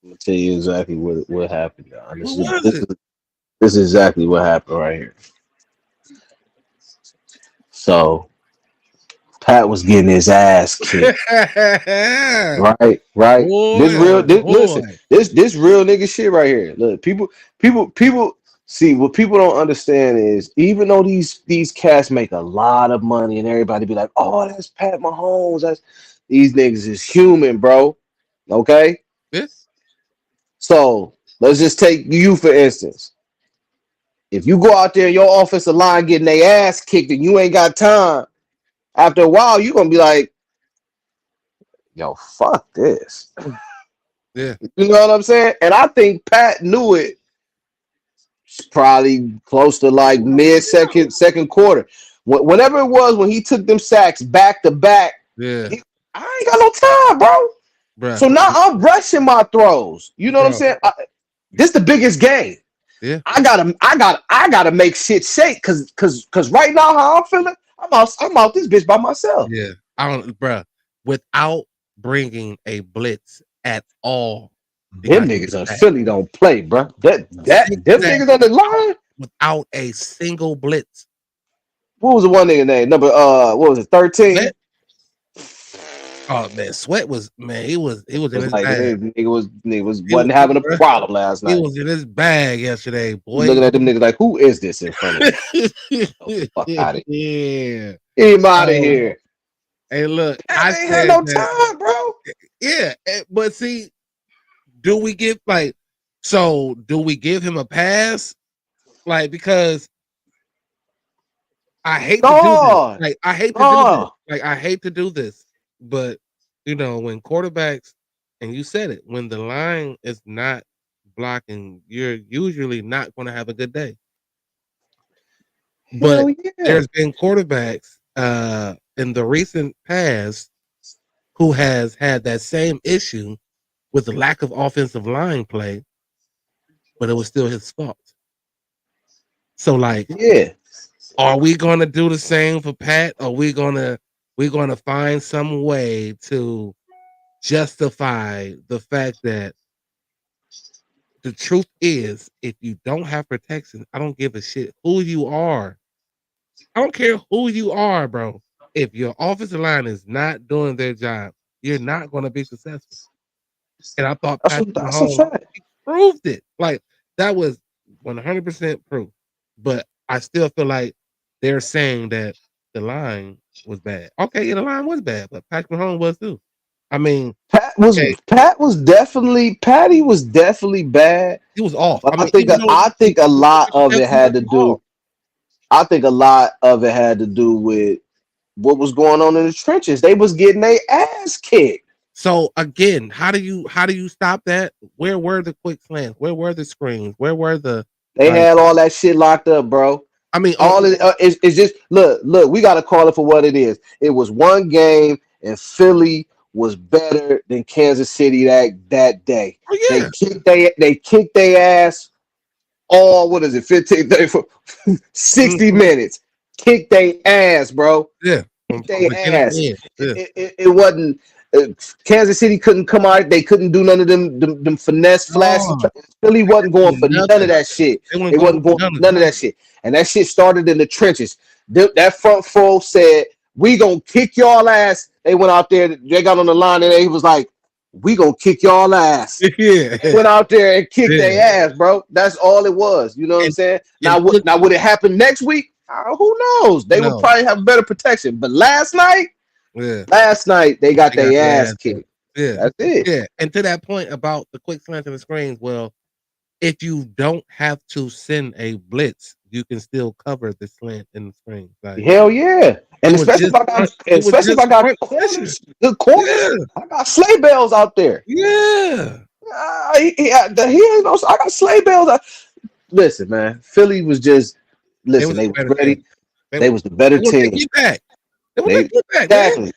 I'm gonna tell you exactly what happened, John. what was it? This is exactly what happened right here. So Pat was getting his ass kicked. Right. Boy, Listen, this real nigga shit right here. Look, people see what people don't understand is even though these cats make a lot of money and everybody be like, oh, that's Pat Mahomes. That's these niggas is human, bro. Okay. Yeah. So let's just take you for instance. If you go out there, your offensive line getting their ass kicked and you ain't got time, after a while, you're gonna be like, yo, fuck this. Yeah. You know what I'm saying? And I think Pat knew it probably close to like second quarter. Whenever it was when he took them sacks back to back, Yeah. I ain't got no time, bro. Bruh. So now I'm rushing my throws. You know what I'm saying? This the biggest game. Yeah. I gotta make shit shake cause right now how I'm feeling, I'm out this bitch by myself. Yeah. I don't, bruh. Without bringing a blitz at all. Them niggas on Philly don't play, bro. Them niggas on the line without a single blitz. What was the one nigga name? Number what was it? 13. Oh man, Sweat was he was in his like, bag. Nigga wasn't having a problem last night. He was in his bag yesterday, boy. Looking at them niggas like, who is this in front of me? Oh, fuck out of here. Yeah. Get him out of here. Hey, look, I ain't had no time, bro. Yeah, but see, do we give him a pass? Like, because I hate to do this. Like, I hate to do this. Like, I hate to do this. But you know, when quarterbacks, and you said it, when the line is not blocking, you're usually not going to have a good day. But there's been quarterbacks in the recent past who has had that same issue with the lack of offensive line play, but it was still his fault. So, like, are we going to do the same for Pat? Are we going to find some way to justify the fact that the truth is, if you don't have protection, I don't give a shit who you are. I don't care who you are, bro. If your offensive line is not doing their job, you're not going to be successful. And I thought Patrick Mahomes proved it. Like, that was 100% proof. But I still feel like they're saying that the line was bad. Okay, yeah, the line was bad, but Patrick Mahomes was too. I mean, Patty was definitely bad. He was off. I think a lot of it had to do. I think a lot of it had to do with what was going on in the trenches. They was getting their ass kicked. So again, how do you stop that? Where were the quick slants? Where were the screens? Where were the? They had all that shit locked up, bro. I mean, it's just look. We got to call it for what it is. It was one game, and Philly was better than Kansas City that day. Oh, yeah. They kicked their ass. All 15, 30, 60 minutes. Kick their ass, bro. Yeah. Kick their ass. Yeah. It wasn't Kansas City couldn't come out. They couldn't do none of them finesse flashes. Philly wasn't going for none of that shit. It wasn't going for none of that shit. And that shit started in the trenches. That front four said, we gonna kick y'all ass. They went out there, they got on the line, and they was like, we gonna kick y'all ass. Yeah. They went out there and kicked their ass, bro. That's all it was. You know what I'm saying? Now would it happen next week? Who knows? They would probably have better protection. But last night they got their ass kicked. Yeah, that's it. Yeah, and to that point about the quick slants and the screens, well, if you don't have to send a blitz, you can still cover the slant and the screen. Like, hell yeah. And especially if I got corners, good corners. Yeah. I got sleigh bells out there. Yeah. I got sleigh bells. Listen, man. Philly was just they was ready. They was the better team. Exactly.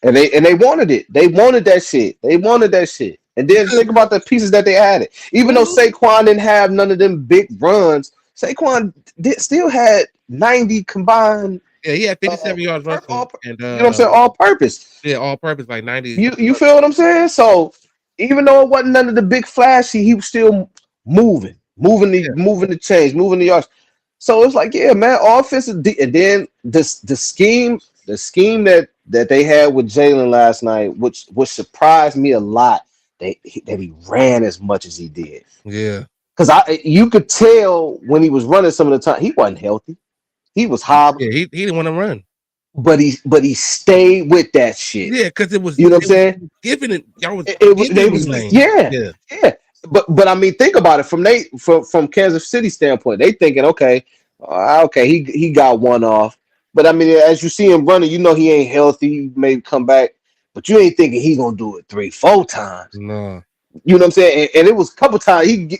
And they wanted it. They wanted that shit. And then think about the pieces that they added. Even though Saquon didn't have none of them big runs, Saquon still had 90 combined Yeah, he had 57 yards rushing, and you know what I'm saying, all purpose. yeah, all purpose like 90. You feel what I'm saying? So even though it wasn't none of the big flashy, he was still moving the change, moving the yards. So it's like, yeah, man, offensive, and then the scheme that they had with Jalen last night, which surprised me a lot, that he ran as much as he did. Yeah, because you could tell when he was running some of the time he wasn't healthy. He was hobbling. yeah, he didn't want to run, but he stayed with that shit. Yeah, because it was, you know what I'm saying? Giving it, y'all was they was yeah. But I mean, think about it from Kansas City standpoint. They thinking, okay, he got one off. But I mean, as you see him running, you know he ain't healthy. He may come back, but you ain't thinking he's gonna do it 3-4 times. No, you know what I'm saying? And it was a couple times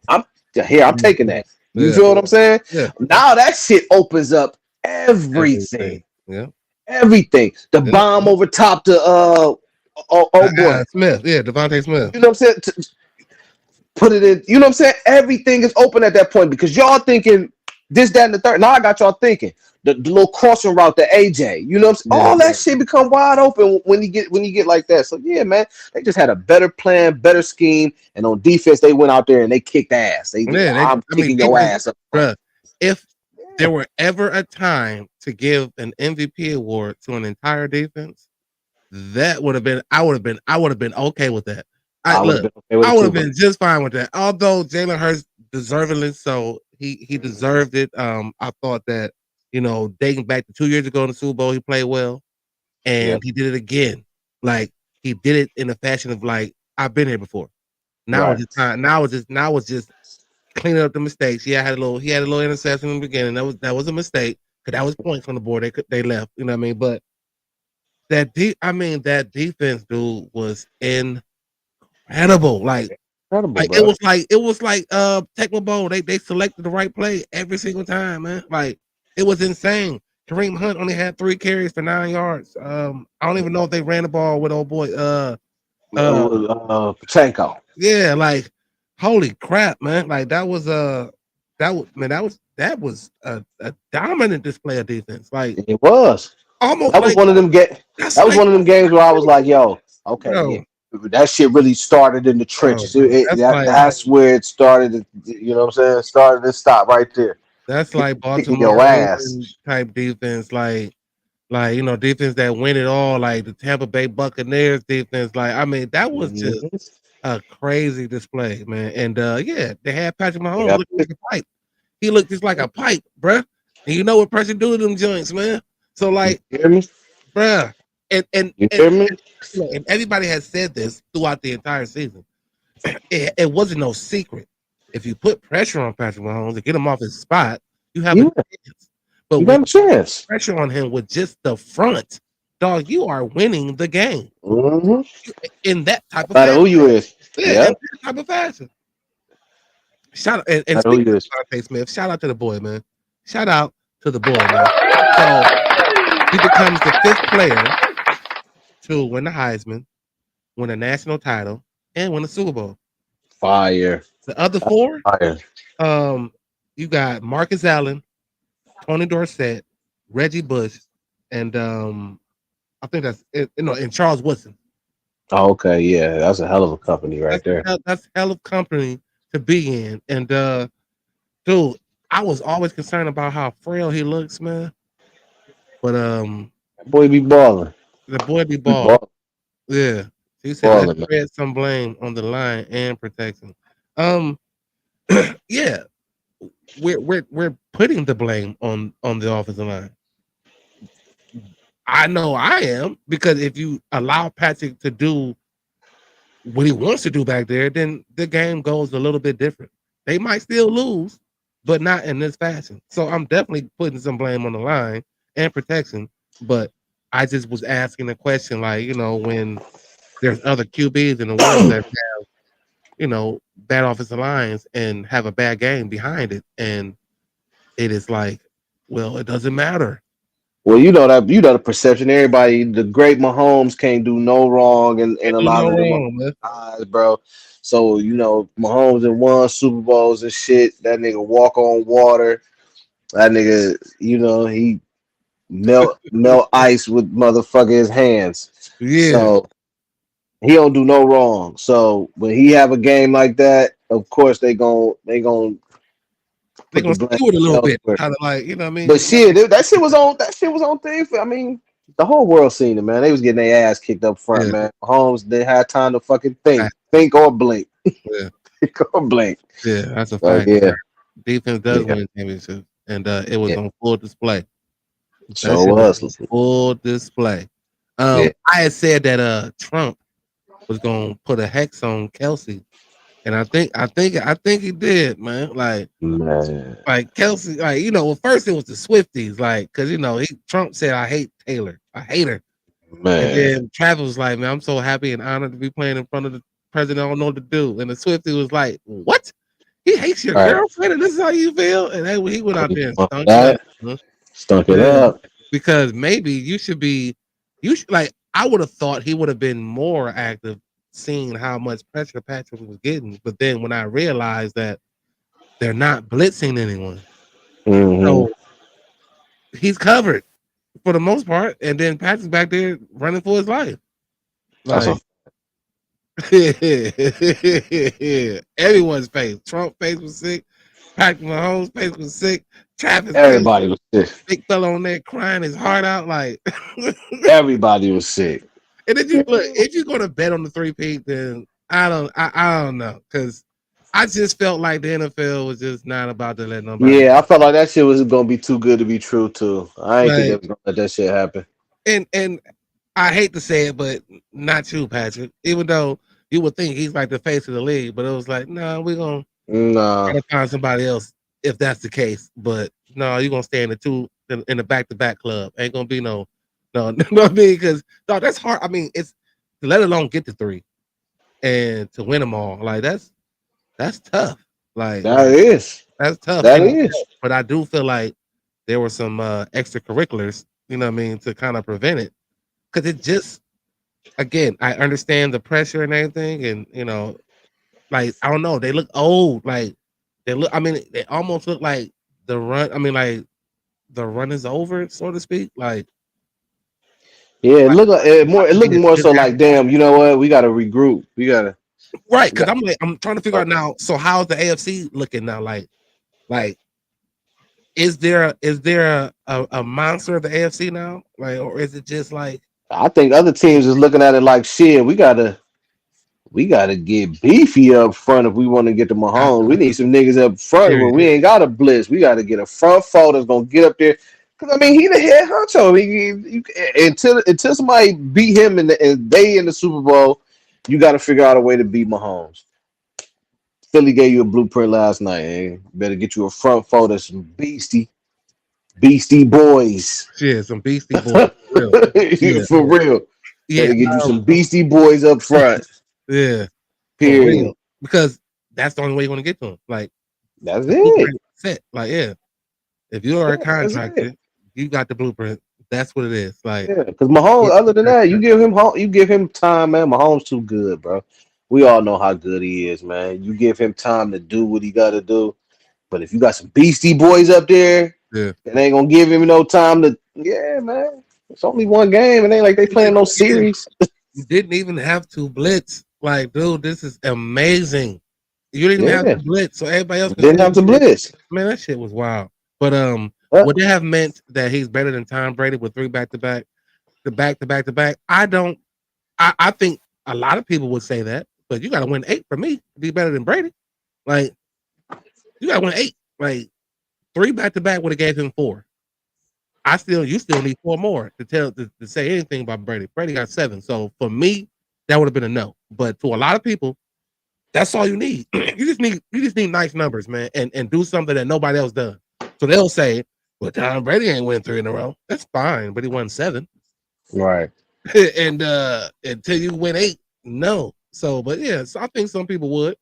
I'm taking that. You feel what I'm saying? Yeah. Now that shit opens up everything. Yeah. Everything. The bomb over top to boy. Smith. Yeah, Devontae Smith. You know what I'm saying? Put it in. You know what I'm saying? Everything is open at that point because y'all thinking this, that, and the third. Now I got y'all thinking the little crossing route to AJ. You know what I'm saying? All that shit become wide open when you get like that. So yeah, man, they just had a better plan, better scheme, and on defense they went out there and they kicked ass. I'm kicking your ass up, bruh. If there were ever a time to give an MVP award to an entire defense, that would have been. I would have been okay with that. I would have been just fine with that. Although Jalen Hurts deservedly so, he deserved it. I thought that, dating back to 2 years ago in the Super Bowl, he played well, and he did it again. Like he did it in a fashion of like, I've been here before. Now it's just time. Now it's just cleaning up the mistakes. Yeah, he had a little interception in the beginning. That was a mistake because that was points on the board. They left. You know what I mean? But that defense, dude, was incredible. It was like Tecmo Bowl. They selected the right play every single time, man. Like it was insane. Kareem Hunt only had 3 carries for 9 yards. I don't even know if they ran the ball with old boy Pacheco. Yeah, like holy crap, man. Like that was a dominant display of defense. Like it was almost that was one of them one of them games where I was like, yo, okay, bro, that shit really started in the trenches. That's where it started. You know what I'm saying? Started and stopped right there. That's like Baltimore type defense, like defense that win it all, like the Tampa Bay Buccaneers defense. Like, I mean, that was just a crazy display, man. And they had Patrick Mahomes looking like a pipe. He looked just like a pipe, bruh. And you know what person do to them joints, man. So like, you hear me? Bruh. And everybody has said this throughout the entire season. It wasn't no secret. If you put pressure on Patrick Mahomes to get him off his spot, you have a chance. But you got a chance. Pressure on him with just the front, dog, you are winning the game. In that type of fashion. Who you is? In that type of fashion. Shout out and speaking of Devontae Smith, shout out to the boy, man. Shout out to the boy, man. So he becomes the 5th player to win the Heisman, win a national title, and win a Super Bowl. Fire. The other 4, fire. You got Marcus Allen, Tony Dorsett, Reggie Bush, and I think that's it, and Charles Woodson. Oh, okay, yeah, that's a hell of a company there. That's a hell of a company to be in. And dude, I was always concerned about how frail he looks, man. But that boy be balling. The boy be balling. Yeah. He said let's spread some blame on the line and protection. Yeah. We're putting the blame on the offensive line. I know I am, because if you allow Patrick to do what he wants to do back there, then the game goes a little bit different. They might still lose, but not in this fashion. So I'm definitely putting some blame on the line and protection. But I just was asking the question, like, when there's other QBs in the world that have, bad offensive lines and have a bad game behind it, and it is like, well, it doesn't matter. Well, the perception. Everybody, the great Mahomes can't do no wrong in a lot of them eyes, bro. So Mahomes and won Super Bowls and shit. That nigga walk on water. That nigga, melt ice with motherfucking hands. Yeah, So he don't do no wrong. So when he have a game like that, of course they gon' they put the gonna blame skew it a little bit, elsewhere. kind of like you know what I mean. But shit, that shit was on thing for. I mean, the whole world seen it, man. They was getting their ass kicked up front, Yeah, man. Mahomes, they had time to fucking fact. think or blink, Yeah, think or blink. yeah, that's a So fact. yeah, Defense does yeah, win championships, and it was yeah. on full display. That So shit was on was full display. yeah, I had said that Trump was gonna put a hex on Kelsey, and I think he did, man. man, Like Kelsey, like well, first it was the Swifties, like because Trump said I hate Taylor, I hate her, and man. then Travis was like, man, I'm so happy and honored to be playing in front of the president. I don't know what to do, and the Swiftie was like, what? He hates your All right, girlfriend, and this is how you feel, and he went out there and stunk it up, that huh? stunk it Yeah, up. because maybe you should like I would have thought he would have been more active, seeing how much pressure Patrick was getting, but then when I realized that they're not blitzing anyone. Hmm. So he's covered for the most part, and then Patrick's back there running for his life. That's a Like everyone's face. Trump's face was sick. Patrick Mahomes' face was sick. Travis Kelce, everybody was sick. big fella on there crying his heart out. Like, and Everybody was sick. then you look, if you're gonna bet on the 3-peat, then I don't know, because I just felt like the NFL was just not about to let nobody. Yeah, I felt like that shit was gonna be too good to be true too. I ain't think they Like, was gonna let that shit happen. and I hate to say it, but not you, Patrick. Even though you would think he's like the face of the league, but it was like, no, we're gonna Nah, try to find somebody else if that's the case. But no, you're gonna stay in the back-to-back club. Ain't gonna be no, you know what I mean? Because no, that's hard. I mean, it's let alone get to 3 and to win them all. Like that's tough. Like that is. that's tough. That is. But I do feel like there were some extracurriculars, you know what I mean, to kind of prevent it. Because it just, again, I understand the pressure and everything, and like I don't know, they look old. Like I mean, they almost look like the run. I mean, like the run is over, so to speak. Like, Yeah, it looked like it more. It looked it more didn't so happen. like, damn. You know what? We got to regroup. We gotta. Right? We Because got. I'm trying to figure out now. So how's the AFC looking now? Like is there a monster of the AFC now? Like, or is it just like I think other teams is looking at it like, shit. We gotta get beefy up front if we want to get to Mahomes. We need some niggas up front where period? we ain't got a blitz. We got to get a front four that's gonna get up there. Cause I mean, he the head honcho. Until somebody beat him and they in the Super Bowl, you got to figure out a way to beat Mahomes. Philly gave you a blueprint last night. Eh? Better get you a front four that's some beastie boys. Shit, some beastie boys. For real. Yeah. For real. Yeah, Better get you some beastie boys up front. yeah, for Period. real. Because that's the only way you're gonna get to them. Like That's the it. blueprint set. Like, yeah, if you are a That's contractor, it. you got the blueprint. That's what it is. Like, Yeah, because Mahomes. Other than that, you give him time, man. Mahomes too good, bro. We all know how good he is, man. You give him time to do what he got to do. But if you got some beastie boys up there, yeah, and ain't gonna give him no time to, yeah, man. It's only one game, and ain't like they playing no series. you didn't even have to blitz. Like, dude, this is amazing. You didn't even Yeah, have to blitz, so everybody else didn't have to blitz. Man, that shit was wild. But would it have meant that he's better than Tom Brady with 3 back-to-back, I don't. I think a lot of people would say that, but you got to win 8 for me to be better than Brady. Like, you got to win 8. Like, 3 back-to-back would have gave him 4. You still need 4 more to say anything about Brady. Brady got 7. So for me, that would have been a no. But to a lot of people, that's all you need. you just need nice numbers, man, and do something that nobody else does. So they'll say, well, Tom Brady ain't win 3 in a row. That's fine, but he won 7. Right. And until you win 8, no. So, but yeah, so I think some people would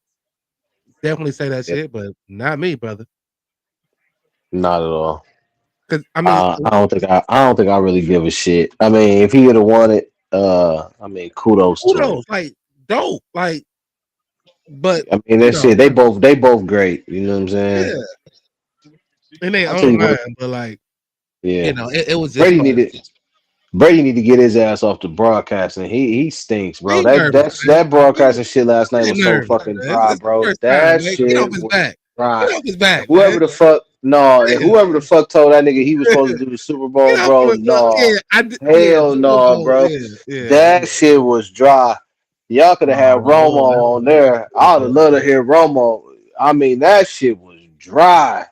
definitely say that shit, but not me, brother. Not at all. Because I mean, I don't think I really give a shit. I mean, if he would have won it, I mean, kudos to him. like dope, like. But I mean, that shit. They both great. You know what I'm saying? Yeah. In their I'll tell own you what. mind, but like, Yeah. You know, it was just Brady like, need to get his ass off the broadcasting. He stinks, bro. he That nervous, that man. that broadcasting shit last night He was so nervous, fucking man. dry, It's the bro. first time, That man. Get shit off his was back. dry. Get off his back, Whoever man. the fuck, no, and Yeah. whoever the fuck told that nigga he was supposed to do the Super Bowl, Get off bro, his no, yeah, hell Super no, Bowl. bro. Yeah. That shit was dry. Y'all could have had Oh, Lord, that Romo on there. was I would have loved to hear Romo. I mean, that shit was dry.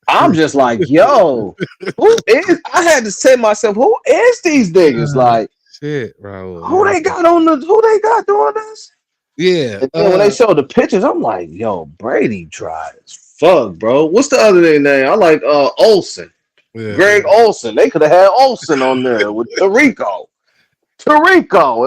I'm just like, yo, who is? I had to say myself, who is these niggas? Like, shit, bro. who they got on the? Who they got doing this? Yeah. And then when they showed the pictures, I'm like, yo, Brady dry as fuck, bro. What's the other name? I like Olsen, Yeah. Greg Olsen. They could have had Olsen on there with Tarico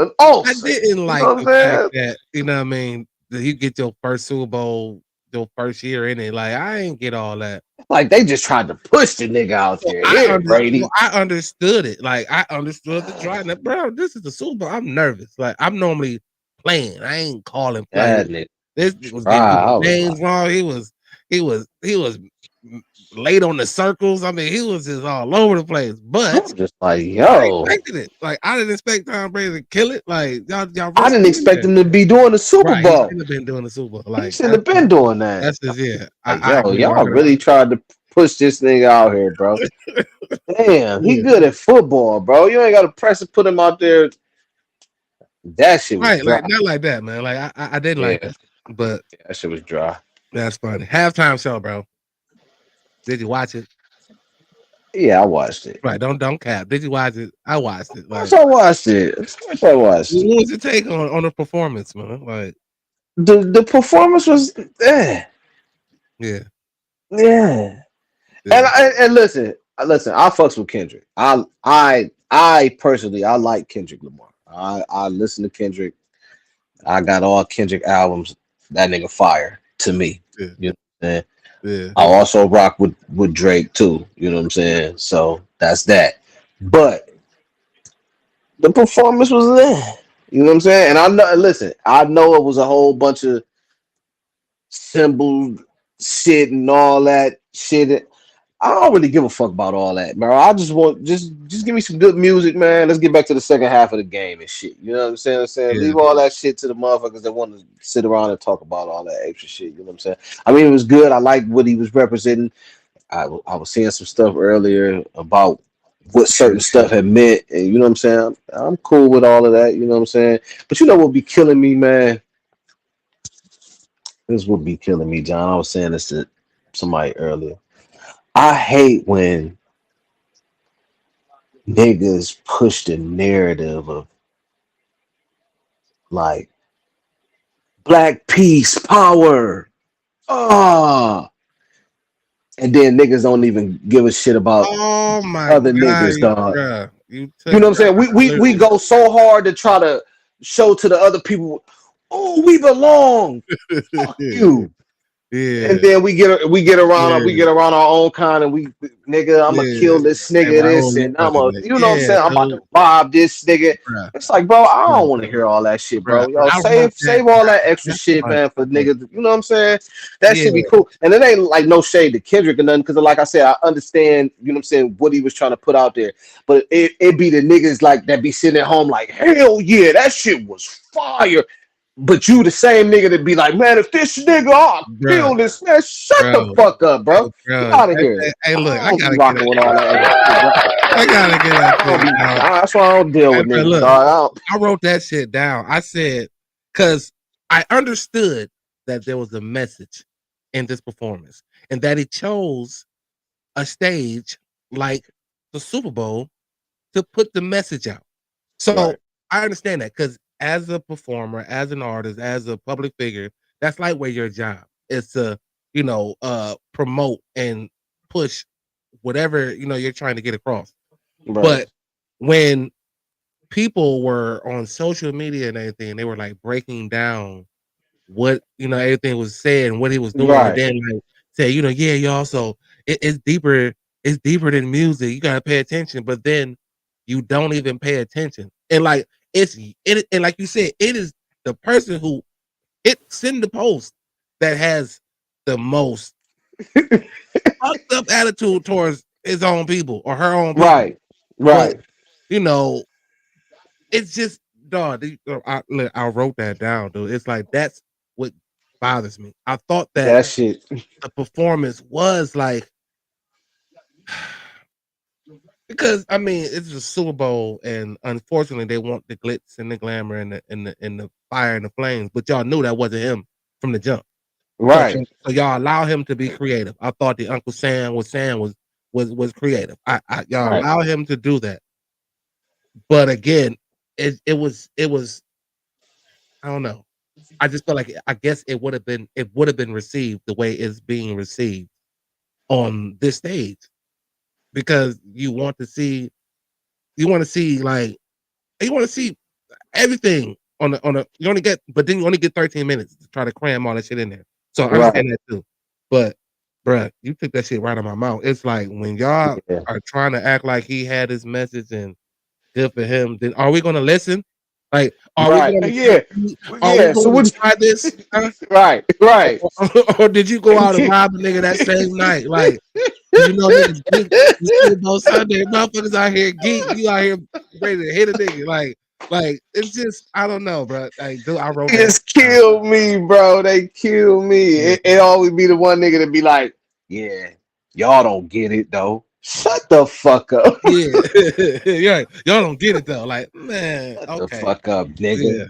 and Olsen. I didn't You like know what the I'm saying? fact that, you know what I mean, that you get your first Super Bowl your first year in it. Like, I ain't get all that. Like they just tried to push the nigga out there. Brady. I understood it. Like, I understood the dryness. Bro, this is the Super Bowl. I'm nervous. Like, I'm normally playing. I ain't calling That plays. nigga. This was getting names wrong. He was late on the circles. I mean, he was just all over the place. But I'm just like, I yo, expected it. Like, I didn't expect Tom Brady to kill it. Like, y'all I didn't expect him to be doing the Super right, Bowl. He shouldn't have been doing the Super Bowl. Like, He shouldn't have been doing that. That's just yeah. Like, yo, y'all really tried to push this nigga out here, bro. Damn, he good at football, bro. You ain't got to press and put him out there. That shit was right, dry. like not like that, man. Like I didn't like that, but that shit was dry. That's funny. Halftime show, bro. Did you watch it? Yeah, I watched it. Right, don't cap. Did you watch it? I watched it. Like, I watched it. I watched it. What was your take on the performance, man? Like the performance was yeah. And listen, I fucks with Kendrick. I personally I like Kendrick Lamar. I listen to Kendrick. I got all Kendrick albums. That nigga fire to me. Yeah. You know what I'm saying? Yeah. I also rock with Drake too. You know what I'm saying? So that's that. But the performance was there. You know what I'm saying? And I know it was a whole bunch of symbol shit and all that shit. I don't really give a fuck about all that, bro. I just want just give me some good music, man. Let's get back to the second half of the game and shit. You know what I'm saying? Leave all that shit to the motherfuckers that want to sit around and talk about all that extra shit. You know what I'm saying? I mean, it was good. I liked what he was representing. I was seeing some stuff earlier about what certain stuff had meant, and you know what I'm saying? I'm cool with all of that. You know what I'm saying? But you know what would be killing me, man? This would be killing me, John. I was saying this to somebody earlier. I hate when niggas push the narrative of like black peace, power, and then niggas don't even give a shit about other niggas, dog. You know what I'm saying? We go so hard to try to show to the other people, oh, we belong. Fuck you. Yeah. And then we get around our own kind, and I'm gonna kill this nigga, and I'm a, you know what I'm saying? I'm about to rob this nigga. It's like, bro, I don't want to hear all that shit, bro. Yo, save all that extra shit, man, for niggas. You know what I'm saying? That should be cool. And it ain't like no shade to Kendrick or nothing, because like I said, I understand, you know what I'm saying, what he was trying to put out there. But it be the niggas like that be sitting at home like, hell yeah, that shit was fire. But you the same nigga that be like, man, if this nigga, I'll kill this man. Shut the fuck up, bro. Get out of here. Hey, look, I gotta get with all that. I gotta get that. That's why I don't deal with niggas, dog. I wrote that shit down. I said, because I understood that there was a message in this performance, and that he chose a stage like the Super Bowl to put the message out. So I understand that, because as a performer, as an artist, as a public figure, that's like where your job is to, promote and push whatever, you're trying to get across. Right. But when people were on social media and everything, they were like breaking down what, everything was said and what he was doing. And then like say, yeah, y'all, so it's deeper than music. You gotta pay attention, but then you don't even pay attention. And like, and like you said, it is the person who send the post that has the most fucked up attitude towards his own people or her own people. Right. Right. But you know, it's just dog. I wrote that down, dude. It's like that's what bothers me. I thought that That shit. the performance was like because I mean it's a Super Bowl, and unfortunately they want the glitz and the glamour and the fire and the flames, but y'all knew that wasn't him from the jump. Right. So y'all allow him to be creative. I thought the Uncle Sam was creative. Y'all Right. allow him to do that. But again, it was I don't know. I just felt like I guess it would have been received the way it's being received on this stage because you want to see like you want to see everything on the you only get but then you only get 13 minutes to try to cram all that shit in there. So I understand that too. But bruh, you took that shit right out of my mouth. It's like when y'all are trying to act like he had his message and good for him, then are we gonna listen? Like, are we gonna So what try this? Huh? Right. Or did you go out and rob a nigga that same night? Like, you know, niggas geek. You see both Sunday motherfuckers out here geek. You out here ready to hit a nigga. Like it's just I don't know, bro. Like, dude, I wrote that. It's kill me, bro. They kill me. It always be the one nigga to be like, yeah, y'all don't get it though. Shut the fuck up. Yeah, y'all don't get it though. Like, man, Shut okay. the fuck up, nigga.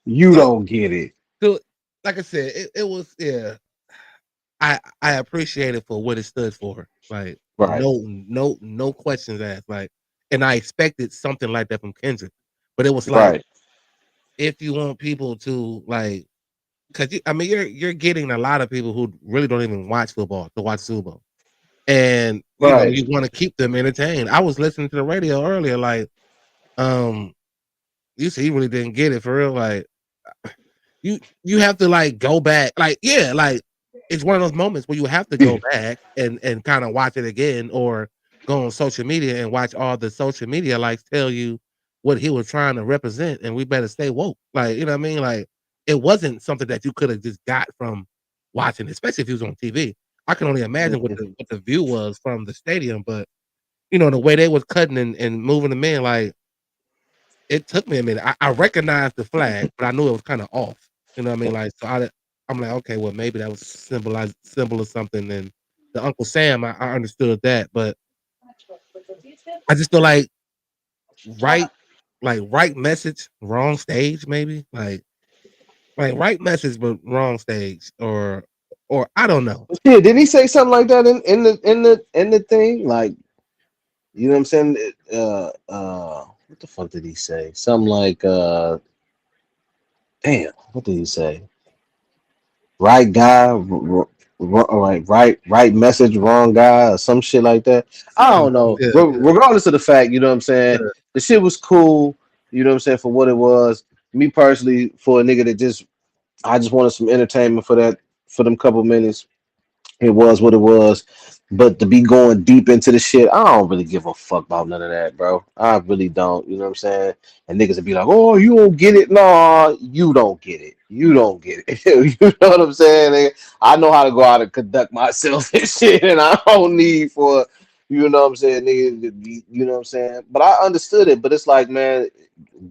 You don't get it. So, like I said, it was I appreciate it for what it stood for. Like, no questions asked. Like, and I expected something like that from Kendrick, but it was like, if you want people to like, because I mean, you're getting a lot of people who really don't even watch football to watch Super Bowl, and you know you want to keep them entertained. I was listening to the radio earlier, like, you see, he really didn't get it for real. Like, you have to like go back, like, yeah, like it's one of those moments where you have to go back and kind of watch it again, or go on social media and watch all the social media likes tell you what he was trying to represent, and we better stay woke. Like, you know what I mean? Like, it wasn't something that you could have just got from watching, especially if he was on TV. I can only imagine what the view was from the stadium, but you know, the way they was cutting and moving the men, like, it took me a minute. I recognized the flag, but I knew it was kind of off. You know what I mean? Like, so I'm like, okay, well, maybe that was symbol of something. And the Uncle Sam, I understood that, but I just feel like right message, wrong stage, maybe like right message, but wrong stage, or I don't know. Yeah, didn't he say something like that in the thing? Like, you know what I'm saying? What the fuck did he say? Something like, damn, what did he say? Right guy, right message, wrong guy, or some shit like that. I don't know. Yeah. Regardless of the fact, you know what I'm saying? Yeah. The shit was cool, you know what I'm saying, for what it was. Me personally, for a nigga that I just wanted some entertainment for them couple minutes. It was what it was. But to be going deep into the shit, I don't really give a fuck about none of that, bro. I really don't. You know what I'm saying? And niggas would be like, oh, you don't get it. No, you don't get it. You don't get it. You know what I'm saying? I know how to go out and conduct myself and shit, and I don't need for, you know what I'm saying, nigga, you know what I'm saying? But I understood it. But it's like, man,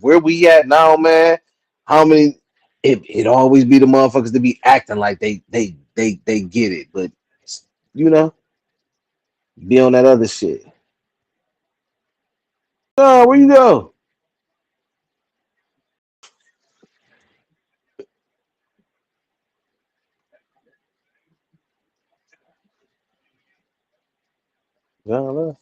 where we at now, man? How many? It always be the motherfuckers to be acting like they get it, but you know, be on that other shit. Oh, where you go? No.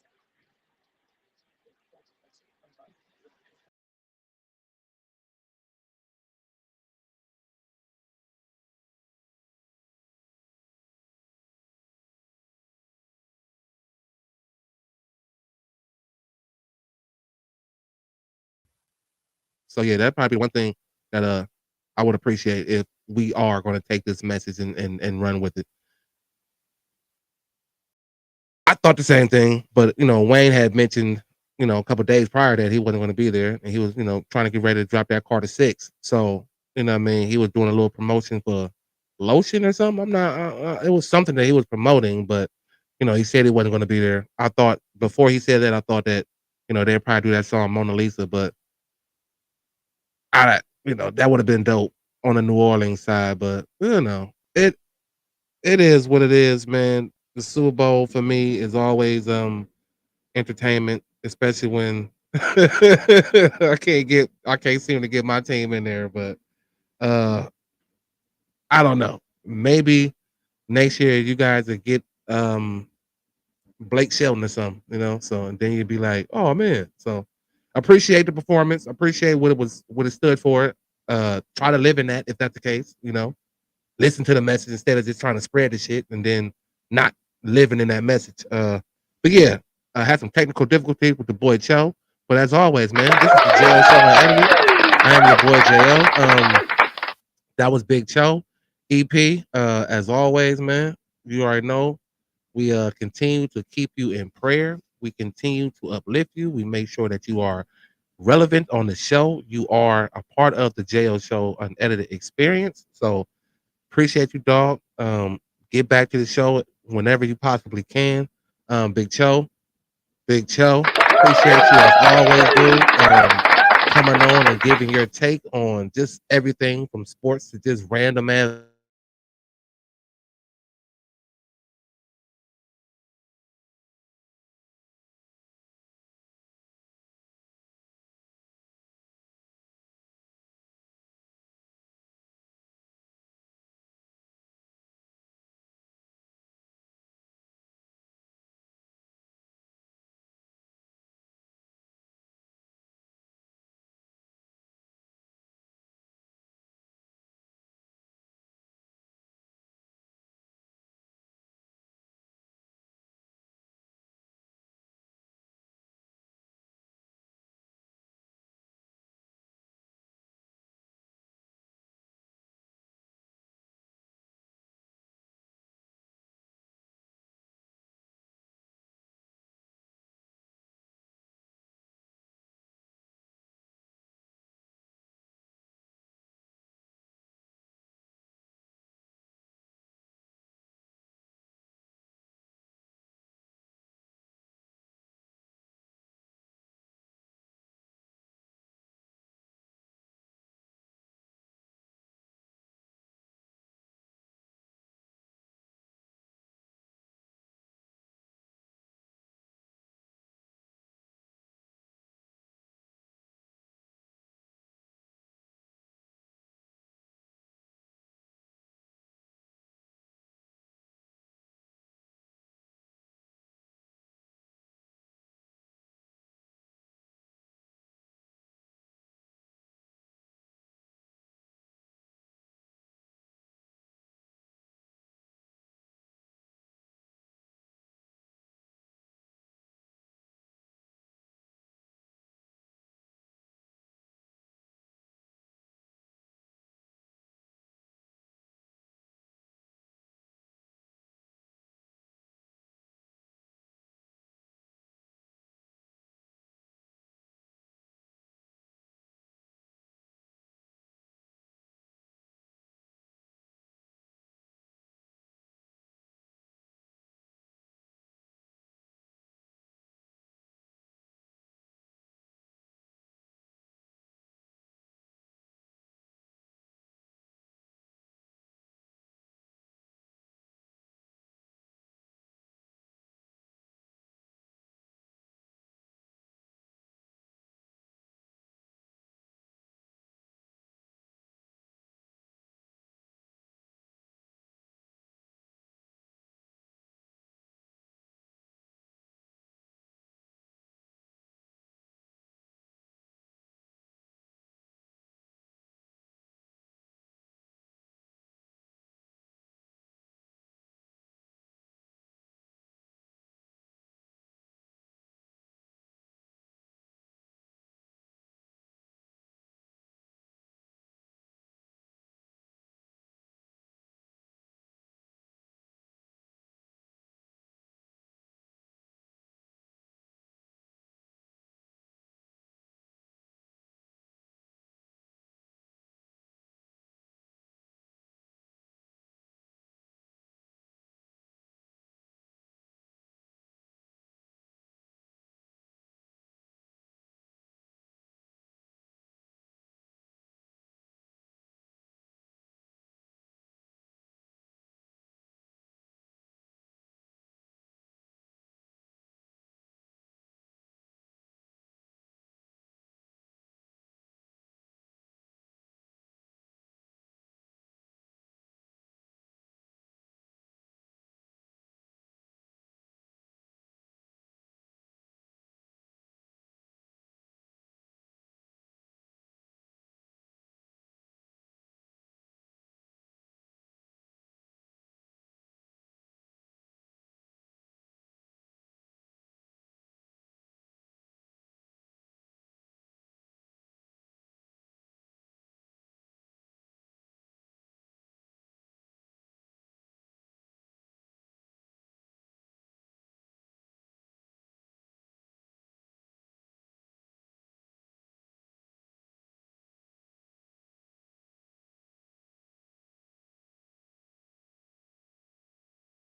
So yeah, that'd probably be one thing that I would appreciate if we are going to take this message and run with it. I thought the same thing, but you know, Wayne had mentioned, you know, a couple days prior that he wasn't going to be there, and he was, you know, trying to get ready to drop that Carter 6. So, you know what I mean, he was doing a little promotion for lotion or something. I'm not. It was something that he was promoting, but he said he wasn't going to be there. I thought before he said that, I thought that they'd probably do that song Mona Lisa, but that would have been dope on the New Orleans side. But it is what it is, man. The Super Bowl for me is always entertainment, especially when I can't seem to get my team in there. But I don't know. Maybe next year you guys will get Blake Shelton or something, so and then you'd be like, oh man. So appreciate the performance, appreciate what it stood for. Try to live in that if that's the case. Listen to the message instead of just trying to spread the shit and then not living in that message. But yeah, I had some technical difficulties with the boy Cho. But as always, man, this is the JL Show on Enemy. I am your boy JL. That was Big Cho. EP. As always, man, you already know. We continue to keep you in prayer. We continue to uplift you. We make sure that you are relevant on the show. You are a part of the JL Show Unedited Experience. So appreciate you, dog. Get back to the show whenever you possibly can. Big Cho. Appreciate you as always, dude. Coming on and giving your take on just everything from sports to just random ass